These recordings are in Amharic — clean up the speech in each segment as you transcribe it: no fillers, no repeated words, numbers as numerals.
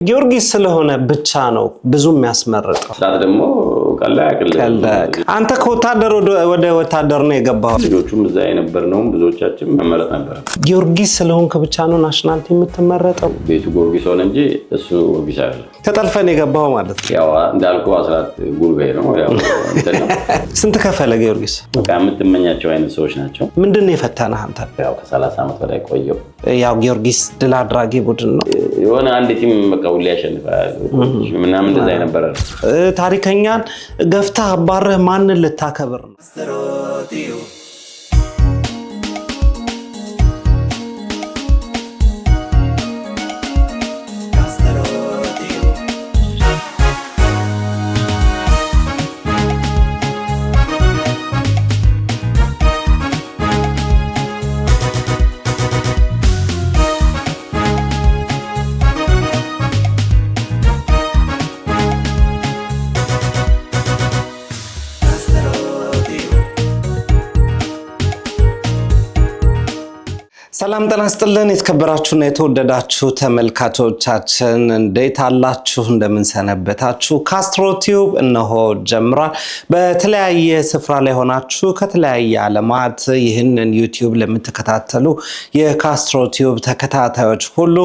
ጊዮርጊስ ስለሆነ ብቻ ነው ብዙ የሚያስመርጠው። ስራት ደግሞ ቀላቅ አንተ ከወታደር ወደ ወታደር ነው የገባው። ልጆቹም እዛ የነበርነው ብዙዎቻችን መመረጥ ነበር። ጊዮርጊስ ስለሆንክ ብቻ ነው ናሽናል ቲም የምትመረጠው? ቤቱ ጊዮርጊስ ሆነ እንጂ እሱ ጊዮርጊስ አይደለም። ተጠልፈን የገባው ማለት ነው። ያው እንዳልኩ አስራት ጉልበይ ነው። ያው ስንት ከፈለ ጊዮርጊስ? በቃ የምትመኛቸው አይነት ሰዎች ናቸው። ምንድነው የፈተነህ አንተ? ያው ከ30 ዓመት በላይ ቆየው። ያው ጊዮርጊስ ድል አድራጊ ቡድን ነው። የሆነ አንድ ቲም በቃ ሁሌ ያሸንፋል ምናምን እንደዛ የነበረ ታሪከኛን ገፍታ አባረህ ማንን ልታከብር ነው? ሰላም ጤና ይስጥልን የተከበራችሁና የተወደዳችሁ ተመልካቾቻችን እንዴት አላችሁ? እንደምን ሰነበታችሁ? ካስትሮ ቲዩብ እነሆ ጀምሯል። በተለያየ ስፍራ ላይ ሆናችሁ ከተለያየ ዓለማት ይህንን ዩቲዩብ ለምትከታተሉ የካስትሮ ቲዩብ ተከታታዮች ሁሉ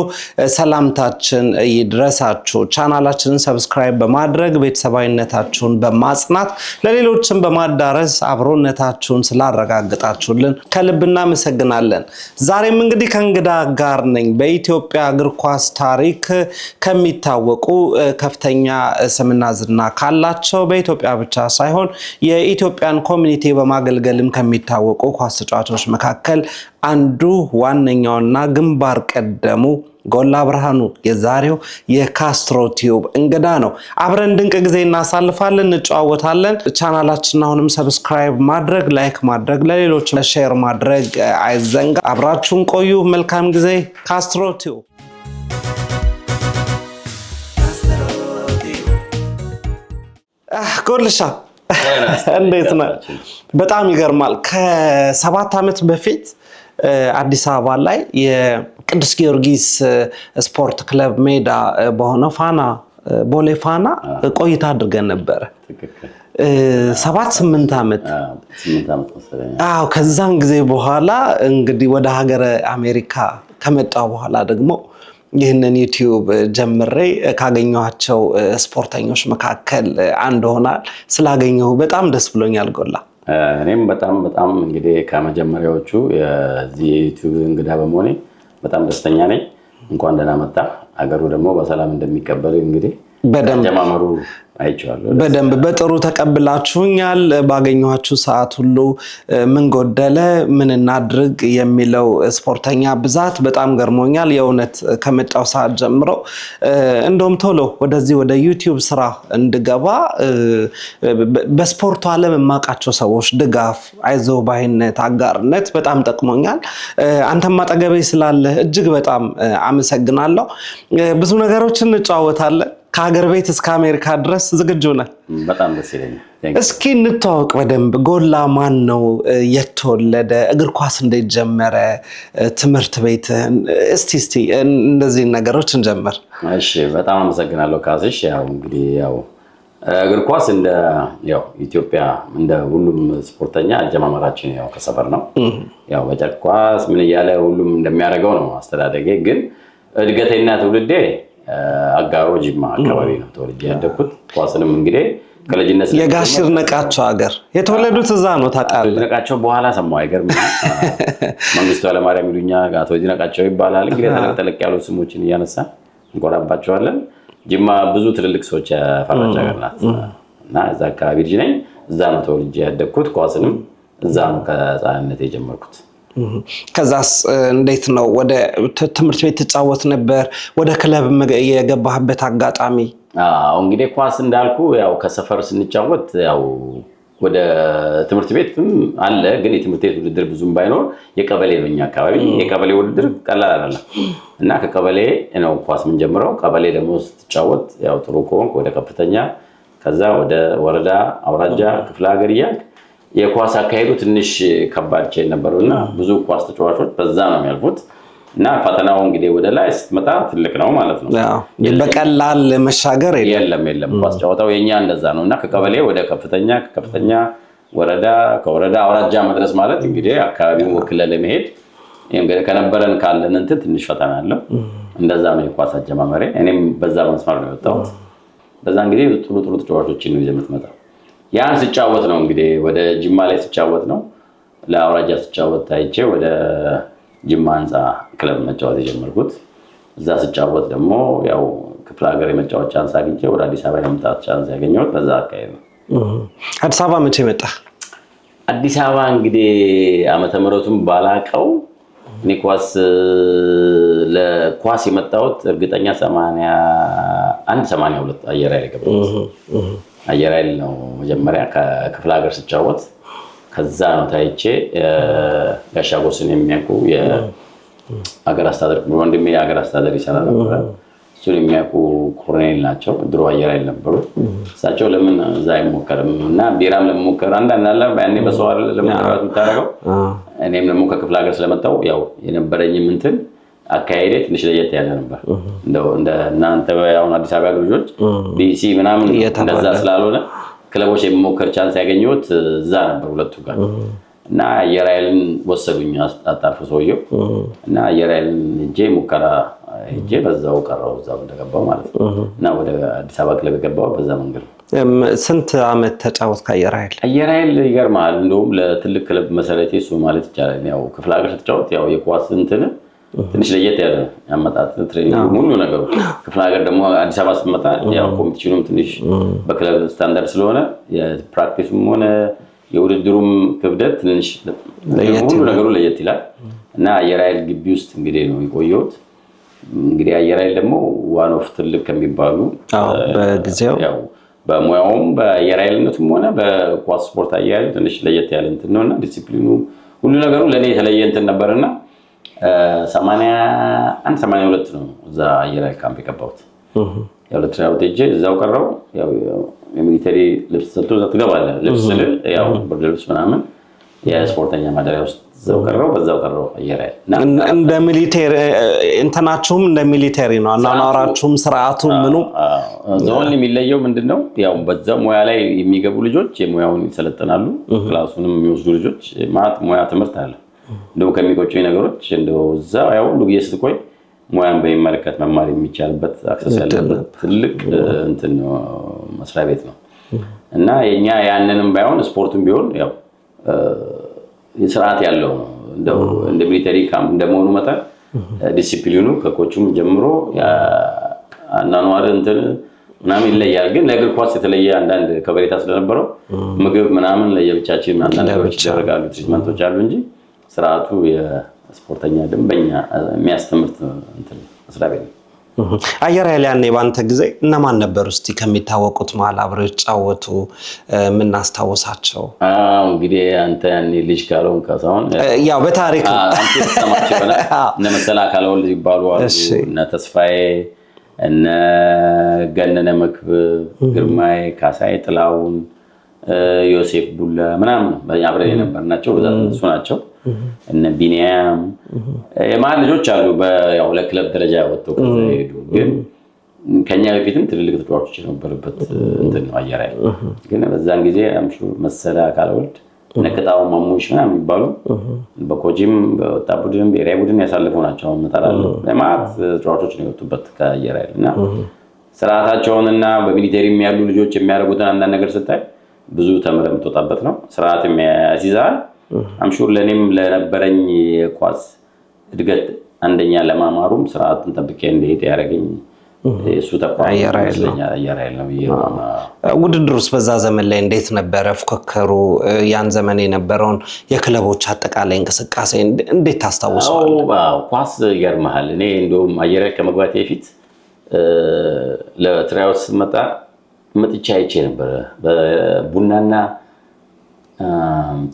ሰላምታችን ይድረሳችሁ። ቻናላችንን ሰብስክራይብ በማድረግ ቤተሰባዊነታችሁን በማጽናት ለሌሎችም በማዳረስ አብሮነታችሁን ስላረጋግጣችሁልን ከልብ እናመሰግናለን። ዛሬም እንግዲህ ከእንግዳ ጋር ነኝ። በኢትዮጵያ እግር ኳስ ታሪክ ከሚታወቁ ከፍተኛ ስምና ዝና ካላቸው በኢትዮጵያ ብቻ ሳይሆን የኢትዮጵያን ኮሚኒቲ በማገልገልም ከሚታወቁ ኳስ ተጫዋቾች መካከል አንዱ ዋነኛውና ግንባር ቀደሙ ጎላ ብርሃኑ የዛሬው የካስትሮ ቲዩብ እንግዳ ነው። አብረን ድንቅ ጊዜ እናሳልፋለን፣ እንጨዋወታለን። ቻናላችንን አሁንም ሰብስክራይብ ማድረግ፣ ላይክ ማድረግ፣ ለሌሎች ሼር ማድረግ አይዘንጋ። አብራችሁን ቆዩ። መልካም ጊዜ። ካስትሮ ቲዩብ ጎልሻ እንዴት ነው? በጣም ይገርማል። ከ7 ዓመት በፊት አዲስ አበባ ላይ የቅዱስ ጊዮርጊስ ስፖርት ክለብ ሜዳ በሆነው ፋና ቦሌ ፋና ቆይታ አድርገን ነበር። 7-8 ዓመት አዎ። ከዛን ጊዜ በኋላ እንግዲህ ወደ ሀገረ አሜሪካ ከመጣው በኋላ ደግሞ ይህንን ዩቲዩብ ጀምሬ ካገኘኋቸው ስፖርተኞች መካከል አንዱ ሆናል። ስላገኘሁ በጣም ደስ ብሎኛል ጎላ። እኔም በጣም እንግዲህ ከመጀመሪያዎቹ የዚህ ዩቲዩብ እንግዳ በመሆኔ በጣም ደስተኛ ነኝ። እንኳን ደህና መጣ። አገሩ ደግሞ በሰላም እንደሚቀበል እንግዲህ በደንብ አይቻለሁ። በደንብ በጥሩ ተቀብላችሁኛል። ባገኘኋችሁ ሰዓት ሁሉ ምን ጎደለ ምን እናድርግ የሚለው ስፖርተኛ ብዛት በጣም ገርሞኛል። የእውነት ከመጣው ሰዓት ጀምሮ እንደውም ቶሎ ወደዚህ ወደ ዩቲዩብ ስራ እንድገባ በስፖርቱ ዓለም የማውቃቸው ሰዎች ድጋፍ፣ አይዞህ ባይነት፣ አጋርነት በጣም ጠቅሞኛል። አንተም አጠገቤ ስላለ እጅግ በጣም አመሰግናለሁ። ብዙ ነገሮችን እንጨዋወታለን። ከሀገር ቤት እስከ አሜሪካ ድረስ ዝግጁ ነህ? በጣም ደስ ይለኛል። እስኪ እንተዋወቅ በደንብ። ጎላ ማን ነው? የተወለደ? እግር ኳስ እንዴት ጀመረ? ትምህርት ቤትህን እስቲ እንደዚህ ነገሮች እንጀምር። እሺ፣ በጣም አመሰግናለሁ ካስሽ። ያው እንግዲህ እግር ኳስ እንደ ኢትዮጵያ እንደ ሁሉም ስፖርተኛ አጀማመራችን ከሰፈር ነው። በጨርቅ ኳስ ምን እያለ ሁሉም እንደሚያደርገው ነው አስተዳደጌ። ግን እድገቴና ትውልዴ አጋሮ ጅማ አካባቢ ነው ተወልጄ ያደግኩት። ኳስንም እንግዲህ ከልጅነት የጋሽ ይድነቃቸው ሀገር የተወለዱት እዛ ነው ታውቃለህ? ይድነቃቸው በኋላ ሰማሁ። አይገርም? መንግስቱ ኃይለማርያም ይሉኛል፣ አቶ ይድነቃቸው ይባላል። እንግዲህ ተለቅ ያሉ ስሞችን እያነሳን እንቆራባቸዋለን። ጅማ ብዙ ትልልቅ ሰዎች ያፈራች ሀገር ናት እና እዛ አካባቢ ልጅ ነኝ። እዛ ነው ተወልጄ ያደግኩት። ኳስንም እዛ ነው ከህፃንነት የጀመርኩት። ከዛስ እንዴት ነው ወደ ትምህርት ቤት ተጫወት ነበር? ወደ ክለብ የገባህበት አጋጣሚ? እንግዲህ ኳስ እንዳልኩ ከሰፈር ስንጫወት ወደ ትምህርት ቤትም አለ። ግን የትምህርት ቤት ውድድር ብዙም ባይኖር የቀበሌ ነው እኛ አካባቢ። የቀበሌ ውድድር ቀላል አይደለም እና ከቀበሌ ነው ኳስ ምን ጀምረው። ቀበሌ ደግሞ ስትጫወት ጥሩ ከሆንክ ወደ ከፍተኛ፣ ከዛ ወደ ወረዳ፣ አውራጃ፣ ክፍለ ሀገር እያልክ የኳስ አካሄዱ ትንሽ ከባድ ነበርና ብዙ ኳስ ተጫዋቾች በዛ ነው የሚያልፉት። እና ፈተናው እንግዲህ ወደ ላይ ስትመጣ ትልቅ ነው ማለት ነው። በቀላል መሻገር የለም ኳስ ጨዋታው የኛ እንደዛ ነው። እና ከቀበሌ ወደ ከፍተኛ ወረዳ ከወረዳ አውራጃ መድረስ ማለት እንግዲህ አካባቢውን ወክለን ለመሄድ እንግዲህ ከነበረን ካለን እንትን ትንሽ ፈተና አለው። እንደዛ ነው የኳስ አጀማመሬ። እኔም በዛ መስመር ነው የወጣሁት። በዛ እንግዲህ ጥሩ ተጫዋቾችን ነው የምትመጣው። ያን ስጫወት ነው እንግዲህ ወደ ጅማ ላይ ስጫወት ነው ለአውራጃ ስጫወት ታይቼ ወደ ጅማ አንፃ ክለብ መጫወት የጀመርኩት። እዛ ስጫወት ደግሞ ያው ክፍለ ሀገር የመጫወት ቻንስ አግኝቼ ወደ አዲስ አበባ የመምጣት ቻንስ ያገኘሁት በዛ አካባቢ ነው። አዲስ አበባ መቼ መጣ? አዲስ አበባ እንግዲህ ዓመተ ምህረቱን ባላቀው እኔ ለኳስ የመጣሁት እርግጠኛ 82 አየር ኃይል ገባሁት። አየር ኃይል ነው መጀመሪያ ከክፍለ ሀገር ስጫወት። ከዛ ነው ታይቼ ጋሻ ጎስን የሚያውቁ የሀገር አስተዳደር ወንድሜ የሀገር አስተዳደር ይሰራ ነበር። እሱን የሚያውቁ ኮሎኔል ናቸው። ድሮ አየር ኃይል ነበሩ። እሳቸው ለምን እዛ አይሞከርም እና ቢራም ለመሞከር አንዳንድ አለ ያኔ በሰው አይደል ለመሞከር የምታደርገው። እኔም ደግሞ ከክፍለ ሀገር ስለመጣሁ ያው የነበረኝም እንትን አካሄዴ ትንሽ ለየት ያለ ነበር። እንደ እናንተ አሁን አዲስ አበባ ያሉ ልጆች ዲሲ ምናምን እንደዛ ስላልሆነ ክለቦች የመሞከር ቻንስ ያገኘሁት እዛ ነበር ሁለቱ ጋር እና አየር ኃይልን ወሰዱኝ አጣርፎ ሰውየው እና አየር ኃይልን ሄጄ ሙከራ ሄጄ በዛው ቀረው እዛው እንደገባው ማለት ነው። እና ወደ አዲስ አበባ ክለብ የገባው በዛ መንገድ ነው። ስንት አመት ተጫወትክ አየር ኃይል? አየር ኃይል ይገርማል። እንደውም ለትልቅ ክለብ መሰረቴ እሱ ማለት ይቻላል። ያው ክፍለ ሀገር ተጫወት ያው የኳስ እንትን ትንሽ ለየት ያለ ያመጣጥ ትሬኒንግ ሙሉ ነገሩ። ክፍለ ሀገር ደግሞ አዲስ አበባ ስትመጣ ያው ኮምፒቲሽኑም ትንሽ በክለብ ስታንዳርድ ስለሆነ የፕራክቲሱም ሆነ የውድድሩም ክብደት ትንሽ ሙሉ ነገሩ ለየት ይላል። እና አየር ኃይል ግቢ ውስጥ እንግዲህ ነው የቆየሁት። እንግዲህ አየር ኃይል ደግሞ ዋን ኦፍ ትልቅ ከሚባሉ በጊዜው ያው በሙያውም በአየር ኃይልነቱም ሆነ በኳስ ስፖርት አያያዙ ትንሽ ለየት ያለ እንትን ነውና ዲሲፕሊኑ ሁሉ ነገሩ ለኔ የተለየ እንትን ነበርና 82 ነው እዛ አየር ኃይል ካምፕ የገባሁት። ያው ለትራውት ሄጄ እዛው ቀረው። ያው የሚሊተሪ ልብስ ሰጥቶ ትገባለህ። ልብስ ስል ያው ብርድ ልብስ ምናምን የስፖርተኛ ማደሪያ ውስጥ እዛው ቀረው አየር ኃይል እንደ ሚሊተሪ እንትናችሁም እንደ ሚሊተሪ ነው አናናራችሁም ስርዓቱ ምኑ ዞን የሚለየው ምንድነው? ያው በዛው ሙያ ላይ የሚገቡ ልጆች የሙያውን ይሰለጥናሉ። ክላሱንም የሚወስዱ ልጆች ማለት ሙያ ትምህርት አለ። እንደው ከሚቆጩኝ ነገሮች እንደው እዛው ያው ሁሉ ጊዜ ስትቆይ ሙያን በሚመለከት መማር የሚቻልበት አክሰስ ያለበት ትልቅ እንትን መስሪያ ቤት ነው እና የኛ ያንንም ባይሆን ስፖርቱም ቢሆን ያው ስርዓት ያለው ነው። እንደው እንደ ሚሊተሪ ካምፕ እንደመሆኑ መጠን ዲሲፕሊኑ ከኮቹም ጀምሮ አናኗር እንትን ምናምን ይለያል። ግን ለእግር ኳስ የተለየ አንዳንድ ከበሬታ ስለነበረው ምግብ ምናምን ለየብቻችን አንዳንድ ነገሮች ይደረጋሉ፣ ትሪትመንቶች አሉ እንጂ ስርዓቱ የስፖርተኛ ደንበኛ የሚያስተምርት እንትን መስሪያ ቤት ነው። አየር ኃይል ያኔ ባንተ ጊዜ እነማን ነበሩ እስቲ ከሚታወቁት መሀል አብረው የተጫወቱ የምናስታውሳቸው? እንግዲህ አንተ ያኔ ልጅ ካልሆን ከሳሁን ያው በታሪክ አንተ ተሰማችሁ በላ እነ መሰላ ካለወልድ ይባሉ አሉ። እነ ተስፋዬ እነ ገነነ መክብ ግርማይ ካሳይ ጥላውን ዮሴፍ ቡላ ምናምን አብረን የነበርናቸው በዛት እሱ ናቸው። እነ ቢኒያም የማን ልጆች አሉ በያው ለክለብ ደረጃ ያወጡ ከሄዱ ግን ከኛ በፊትም ትልልቅ ተጫዋቾች ነበሩበት እንትን ነው አየር ኃይል። ግን በዛን ጊዜ አምሹ መሰላ ካለወልድ ነቀጣው ማሙሽ ምናምን ይባሉ በኮጂም በወጣት ቡድን በኤሪያ ቡድን ያሳለፉ ናቸው። መጣራለሁ ለማት ተጫዋቾች ነው የወጡበት ከአየር ኃይል እና ስርዓታቸውንና በሚሊተሪም ያሉ ልጆች የሚያደርጉትን አንዳንድ ነገር ስታይ ብዙ ተምረህ የምትወጣበት ነው። ስርዓት የሚያስይዛል። አምሹር ለኔም ለነበረኝ ኳስ እድገት አንደኛ ለማማሩም ስርዓትን ጠብቄ እንደሄድ ያደረገኝ እሱ ተቋም አየር ኃይል ነው። ውድድሩስ በዛ ዘመን ላይ እንዴት ነበረ? ፉክክሩ ያን ዘመን የነበረውን የክለቦች አጠቃላይ እንቅስቃሴ እንዴት ታስታውሰዋለህ? ኳስ ይገርምሃል። እኔ እንደውም አየር ኃይል ከመግባቴ በፊት ለትራዮት ስመጣ መጥቻ አይቼ ነበር። በቡናና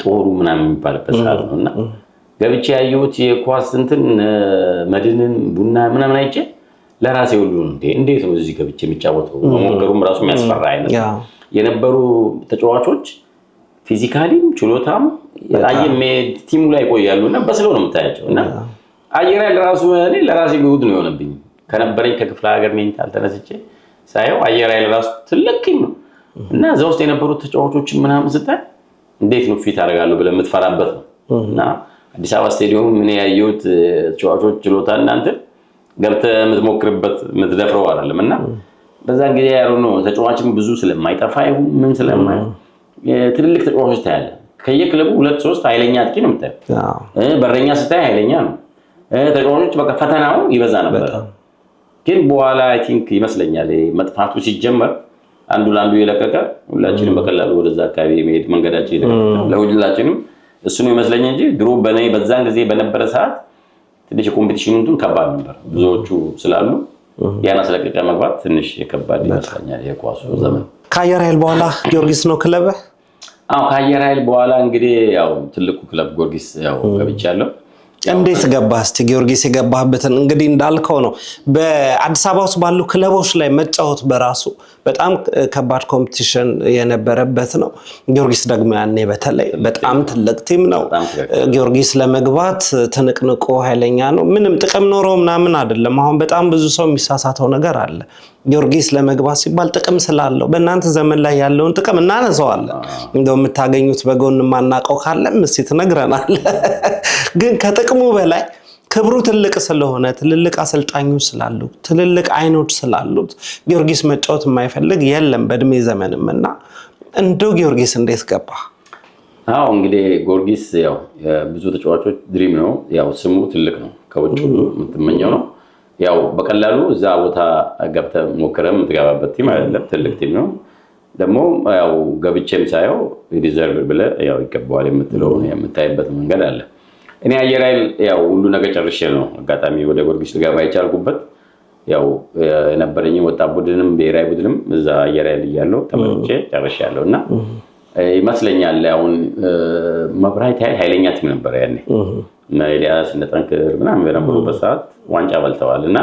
ጦሩ ምናምን የሚባልበት ሰዓት ነውና ገብቼ ያየሁት የኳስ እንትን መድንን ቡና ምናምን አይቼ ለራሴ ሁሉ እንዴት ነው እዚህ ገብቼ የሚጫወተው መሞከሩም ራሱ የሚያስፈራ አይነት የነበሩ ተጫዋቾች ፊዚካሊም ችሎታም አየም ቲሙ ላይ ቆያሉና በስለው ነው የምታያቸውና አየር ኃይል ራሱ እኔ ለራሴ ጉድ ነው የሆነብኝ ከነበረኝ ከክፍለ ሀገር ሜንታል ተነስቼ ሳየው አየር ኃይል ራሱ ትልቅ ቲም ነው እና እዛ ውስጥ የነበሩት ተጫዋቾችን ምናምን ስታይ እንዴት ነው ፊት አደርጋለሁ ብለህ የምትፈራበት ነው እና አዲስ አበባ ስቴዲየም ምን ያየሁት ተጫዋቾች ችሎታ እናንተ ገብተህ የምትሞክርበት የምትደፍረው አይደለም እና በዛን ጊዜ ያለው ነው ተጫዋችም ብዙ ስለማይጠፋ ይሁን ምን ስለማይሆን ትልልቅ ተጫዋቾች ታያለህ ከየክለቡ 2-3 ኃይለኛ አጥቂ ነው የምታየው በረኛ ስታይ ኃይለኛ ነው ተጫዋቾች በቃ ፈተናው ይበዛ ነበር ግን በኋላ አይ ቲንክ ይመስለኛል መጥፋቱ ሲጀመር አንዱ ላንዱ የለቀቀ ሁላችንም በቀላሉ ወደዛ አካባቢ መሄድ መንገዳችን ይለቀቀ ለሁላችንም እሱ ነው ይመስለኝ እንጂ ድሮ በዛን ጊዜ በነበረ ሰዓት ትንሽ ኮምፒቲሽኑን ከባድ ነበር ብዙዎቹ ስላሉ ያና ስለቀቀ መግባት ትንሽ የከባድ ይመስለኛል የኳሱ ዘመን ከአየር ኃይል በኋላ ጊዮርጊስ ነው ክለብ ከአየር ኃይል በኋላ እንግዲህ ያው ትልቁ ክለብ ጊዮርጊስ ያው ገብቻለሁ እንዴት ገባህ እስቲ ጊዮርጊስ የገባህበትን እንግዲህ እንዳልከው ነው በአዲስ አበባ ውስጥ ባሉ ክለቦች ላይ መጫወት በራሱ በጣም ከባድ ኮምፒቲሽን የነበረበት ነው ጊዮርጊስ ደግሞ ያኔ በተለይ በጣም ትልቅ ቲም ነው ጊዮርጊስ ለመግባት ትንቅንቆ ኃይለኛ ነው ምንም ጥቅም ኖረው ምናምን አይደለም አሁን በጣም ብዙ ሰው የሚሳሳተው ነገር አለ ጊዮርጊስ ለመግባት ሲባል ጥቅም ስላለው በእናንተ ዘመን ላይ ያለውን ጥቅም እናነሳዋለን እንደው የምታገኙት በጎን ማናቀው ካለ ምስት ነግረናል ግን ከጥቅሙ በላይ ክብሩ ትልቅ ስለሆነ ትልልቅ አሰልጣኞች ስላሉት ትልልቅ አይኖች ስላሉት ጊዮርጊስ መጫወት የማይፈልግ የለም በእድሜ ዘመንምና እንደው ጊዮርጊስ እንዴት ገባ እንግዲህ ጊዮርጊስ ያው ብዙ ተጫዋቾች ድሪም ነው ያው ስሙ ትልቅ ነው ከውጭ የምትመኘው ነው ያው በቀላሉ እዛ ቦታ ገብተህ ሞክረም ትገባበት ቲም አይደለም ትልቅ ቲም ነው ደግሞ ያው ገብቼም ሳየው ዲዘርቭ ብለ ያው ይገባዋል የምትለው የምታይበት መንገድ አለ እኔ አየር ኃይል ያው ሁሉ ነገር ጨርሼ ነው አጋጣሚ ወደ ጊዮርጊስ ልገባ ይቻልኩበት ያው የነበረኝ ወጣት ቡድንም ብሔራዊ ቡድንም እዛ አየር ኃይል እያለሁ ተመርጬ ጨርሻለሁና ይመስለኛል አሁን መብራት ኃይለኛ ቲም ነበር ያኔ እና ኤልያስ እንደጠንክር ምናምን በነበሩበት ሰዓት ዋንጫ በልተዋልና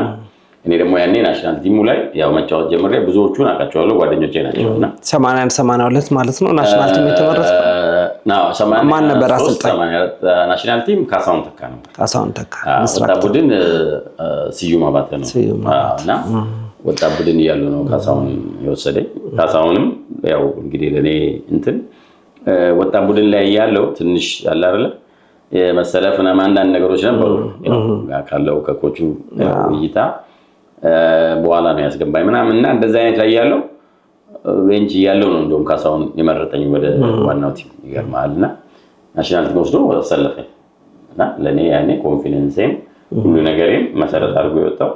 እኔ ደግሞ ያኔ ናሽናል ቲሙ ላይ ያው መጫወት ጀምሬ ብዙዎቹን አውቃቸዋለሁ ጓደኞቼ ናቸውና 81 82 ማለት ነው ናሽናል ቲም የተመረጠው ማን ነበር አሰልጣኝ ናሽናል ቲም ካሳሁን ተካ ወጣት ቡድን ስዩም አባተ ነው እና ወጣት ቡድን እያሉ ነው ካሳሁን የወሰደኝ ካሳሁንም ያው እንግዲህ ለኔ እንትን ወጣት ቡድን ላይ ያለው ትንሽ አለ አይደለ የመሰለፍና አንዳንድ ነገሮች ነበሩ ያው ካለው ከኮቹ እይታ በኋላ ነው ያስገባኝ ምናምንና እንደዛ አይነት ላይ ያለው ሬንጅ ያለው ነው እንደውም ካሳሁን የመረጠኝ ወደ ዋናው ቲም ይገርማልና ናሽናል ቲም ወስዶ ወሰለፈኝ እና ለኔ ያኔ ኮንፊደንስም ሁሉ ነገሬም መሰረት አድርጎ የወጣው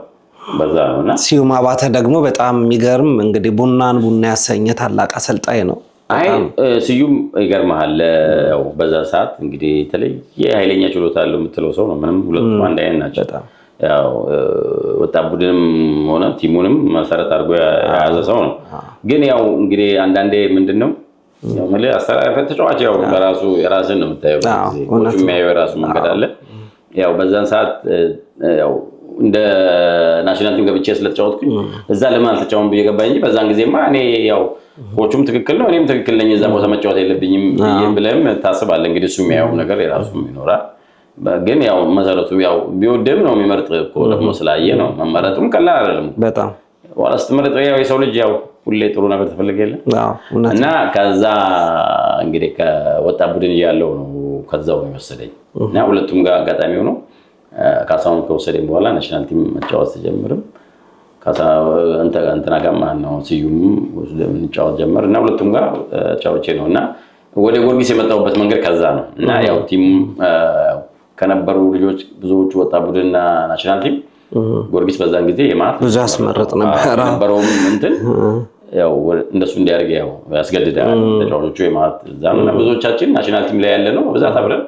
በዛ ነውና ስዩም አባተ ደግሞ በጣም የሚገርም እንግዲህ ቡናን ቡና ያሰኘ ታላቅ አሰልጣኝ ነው ስዩም ይገርማል ያው በዛ ሰዓት እንግዲህ የተለየ ኃይለኛ ችሎታ አለው የምትለው ሰው ነው ምንም ሁለቱ አንድ አይነት ናቸው ያው ወጣት ቡድንም ሆነ ቲሙንም መሰረት አድርጎ ያዘ ሰው ነው ግን ያው እንግዲህ አንዳንዴ ምንድነው ያው ማለት አስተላልፈ ተጫዋች ያው በራሱ የራስን ነው የምታየው ኮቹ የሚያየው የራሱ መንገድ አለ ያው በዛን ሰዓት ያው እንደ ናሽናል ቲም ገብቼ ስለተጫወትኩኝ እዛ ለምን አልተጫወትኩም በየገባኝ እንጂ በዛን ጊዜማ እኔ ያው ኮቹም ትክክል ነው እኔም ትክክል ነኝ እዛ ቦታ መጫወት የለብኝም ብለም ታስባለህ እንግዲህ እሱ የሚያየው ነገር የራሱም ይኖራል ግን ያው መሰረቱ ያው ቢወደም ነው የሚመርጥ እኮ ደግሞ ስላየ ነው መመረጡም ቀላል አይደለም በጣም ዋላስ ተመረጠ ያው የሰው ልጅ ያው ሁሌ ጥሩ ነገር ተፈልገለ እና ከዛ እንግዲህ ከወጣት ቡድን ያለው ነው ከዛው ነው የወሰደኝ እና ሁለቱም ጋር አጋጣሚ ሆኖ ካሳሁን ከወሰደኝ በኋላ ናሽናል ቲም መጫወት ተጀምርም እንትና ጋር ማነው ስዩም ወስደን እንጫወት ጀመር እና ሁለቱም ጋር ጫወቼ ነውና ወደ ጊዮርጊስ የመጣሁበት መንገድ ከዛ ነው እና ያው ቲም ከነበሩ ልጆች ብዙዎቹ ወጣት ቡድንና ናሽናል ቲም ጊዮርጊስ በዛን ጊዜ የማት ብዙ አስመረጥ ነበረውም እንትን ያው እንደሱ እንዲያርግ ያው ያስገድዳል ተጫዋቾቹ የማት ዛምና ብዙዎቻችን ናሽናል ቲም ላይ ያለ ነው በዛት አብረን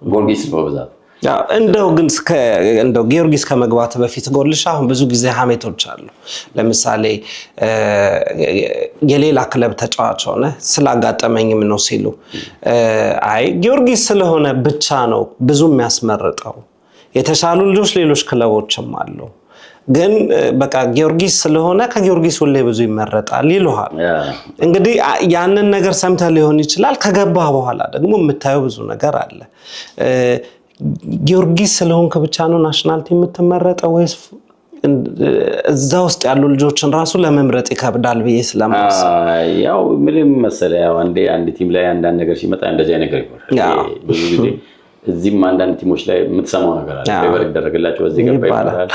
ጊዮርጊስ ነው በዛት እንደው ግን እንደው ጊዮርጊስ ከመግባት በፊት ጎልሽ አሁን ብዙ ጊዜ ሀሜቶች አሉ ለምሳሌ የሌላ ክለብ ተጫዋች ሆነ ስላጋጠመኝም ነው ሲሉ አይ ጊዮርጊስ ስለሆነ ብቻ ነው ብዙ የሚያስመርጠው የተሻሉ ልጆች ሌሎች ክለቦችም አሉ ግን በቃ ጊዮርጊስ ስለሆነ ከጊዮርጊስ ሁሌ ብዙ ይመረጣል ይሉሃል እንግዲህ ያንን ነገር ሰምተህ ሊሆን ይችላል ከገባ በኋላ ደግሞ የምታየው ብዙ ነገር አለ ጊዮርጊስ ስለሆንክ ብቻ ነው ናሽናል ቲም የምትመረጠው ወይስ እዛ ውስጥ ያሉ ልጆችን ራሱ ለመምረጥ ይከብዳል ብዬ ስለማስብ? ያው ምንም መሰለህ ያው አንድ ቲም ላይ አንዳንድ ነገር ሲመጣ እንደዚህ አይነት ነገር ይኖራል። ብዙ ጊዜ እዚህም አንዳንድ ቲሞች ላይ የምትሰማው ነገር አለ። ፌቨር ይደረግላቸው በዚህ ገባ ይባላል፣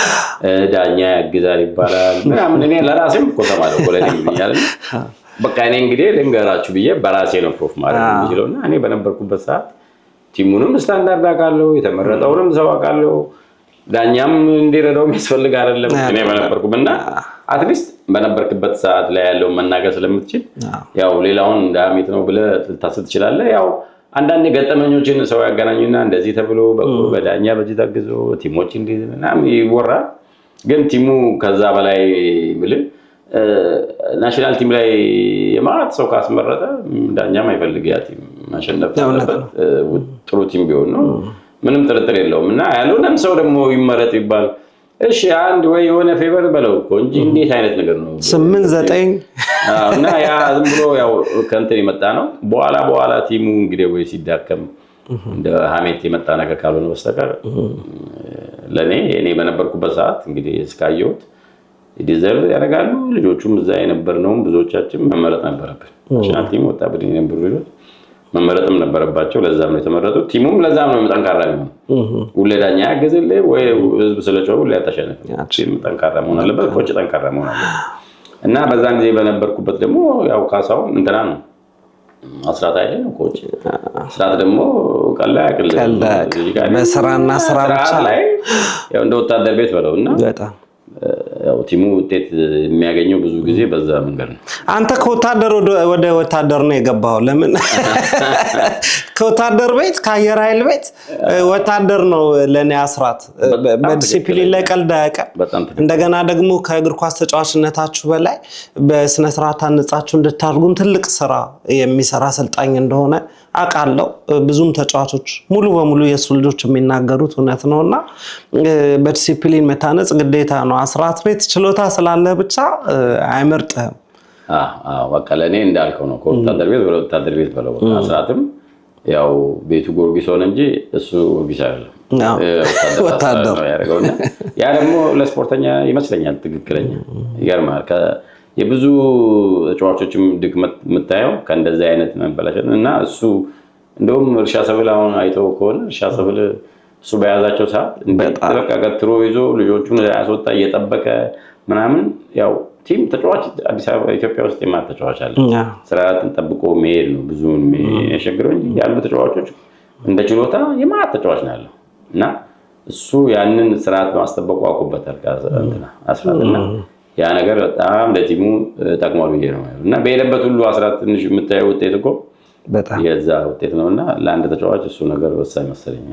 ዳኛ ያግዛል ይባላል ምናምን። እኔ ለራሴም እኮ ተማለው ኮለኔ ይብኛል። በቃ እኔ እንግዲህ ልንገራችሁ ብዬ በራሴ ነው ፕሮፍ ማለት ነው። እኔ በነበርኩበት ሰዓት ቲሙንም ስታንዳርድ አውቃለሁ፣ የተመረጠውንም ሰው አውቃለሁ፣ ዳኛም እንዲረዳው የሚያስፈልግ አይደለም። እኔ በነበርኩበትና አትሊስት በነበርክበት ሰዓት ላይ ያለው መናገር ስለምትችል ያው ሌላውን ዳሚት ነው ብለህ ልታስብ ትችላለህ። ያው አንዳንድ ገጠመኞችን ሰው ያገናኙና እንደዚህ ተብሎ በዳኛ በዚህ ታግዞ ቲሞች እንደዚህና ይወራል። ግን ቲሙ ከዛ በላይ ብልህ ናሽናል ቲም ላይ የማራት ሰው ካስመረጠ ዳኛም አይፈልግ ያ ቲም ማሸነፍ አለበት። ጥሩ ቲም ቢሆን ነው ምንም ጥርጥር የለውም። እና ያለውንም ሰው ደግሞ ይመረጥ ይባል እሺ አንድ ወይ የሆነ ፌቨር በለው እኮ እንጂ እንዴት አይነት ነገር ነው 8-9 እና ያ ዝም ብሎ ያው ከእንትን የመጣ ነው። በኋላ ቲሙ እንግዲህ ወይ ሲዳከም እንደ ሀሜት የመጣ ነገር ካልሆነ በስተቀር ለኔ በነበርኩበት ሰዓት እንግዲህ እስካየሁት ዲዘርቭ ያደርጋሉ ልጆቹም እዛ የነበርነው ብዙዎቻችን መመረጥ ነበረብን። ናሽናል ቲም ወጣ ብድን የነበሩ ልጆች መመረጥም ነበረባቸው። ለዛም ነው የተመረጡት። ቲሙም ለዛም ነው ጠንካራ ነው። ሁሌ ዳኛ ያገዝልህ ወይ ህዝብ ስለጨው ሁሌ ያተሸነፈ ቲም ጠንካራ መሆን አለበት፣ ኮች ጠንካራ መሆን አለበት። እና በዛን ጊዜ በነበርኩበት ደግሞ ያው ካሳውን እንትና ነው አስራት አይደል ነው ኮች አስራት ደግሞ ቀላ ያቅል በስራና ስራ ብቻ ላይ ያው እንደ ወታደር ቤት በለውና በጣም ያው ቲሙ ውጤት የሚያገኘው ብዙ ጊዜ በዛ መንገድ ነው። አንተ ከወታደር ወደ ወታደር ነው የገባው? ለምን ከወታደር ቤት ከአየር ኃይል ቤት ወታደር ነው ለኔ አስራት። በዲሲፕሊን ላይ ቀልድ አያውቅም። እንደገና ደግሞ ከእግር ኳስ ተጫዋችነታችሁ በላይ በስነ ስርዓት አንጻችሁ እንድታርጉም ትልቅ ስራ የሚሰራ አሰልጣኝ እንደሆነ አውቃለሁ። ብዙም ተጫዋቾች ሙሉ በሙሉ የሱ ልጆች የሚናገሩት እውነት ነውና በዲሲፕሊን መታነጽ ግዴታ ነው። አስራት ቤት ችሎታ ስላለ ብቻ አይመርጥህም። በቃ ለኔ እንዳልከው ነው። ከወታደር ቤት ወደ ወታደር ቤት በለው። አስራትም ያው ቤቱ ጊዮርጊስ ሆነ እንጂ እሱ ጊዮርጊስ አይደለም ወታደር ነው ያደረገውና ያ ደግሞ ለስፖርተኛ ይመስለኛል ትክክለኛ ይገርማል። የብዙ ተጫዋቾችም ድክመት የምታየው ከእንደዚህ አይነት መበላሸት እና እሱ እንደውም እርሻ ሰብል አሁን አይተው ከሆነ እርሻ ሰብል እሱ በያዛቸው ሰዓት በቃ ገትሮ ይዞ ልጆቹን ያስወጣ እየጠበቀ ምናምን ያው ቲም ተጫዋች አዲስ አበባ ኢትዮጵያ ውስጥ የማት ተጫዋች አለ። ስርዓትን ጠብቆ መሄድ ነው ብዙውን የሚያሸግረው እንጂ ያሉ ተጫዋቾች እንደ ችሎታ የማት ተጫዋች ነው ያለው እና እሱ ያንን ስርዓት ማስጠበቁ አውቆበታል እንትና አስራትና ያ ነገር በጣም ለቲሙ ጠቅሟል ብዬ ነው እና በሄደበት ሁሉ አስራት ትንሽ የምታየው ውጤት እኮ በጣም የዛ ውጤት ነውና ለአንድ ተጫዋች እሱ ነገር ወሳኝ መሰለኝ።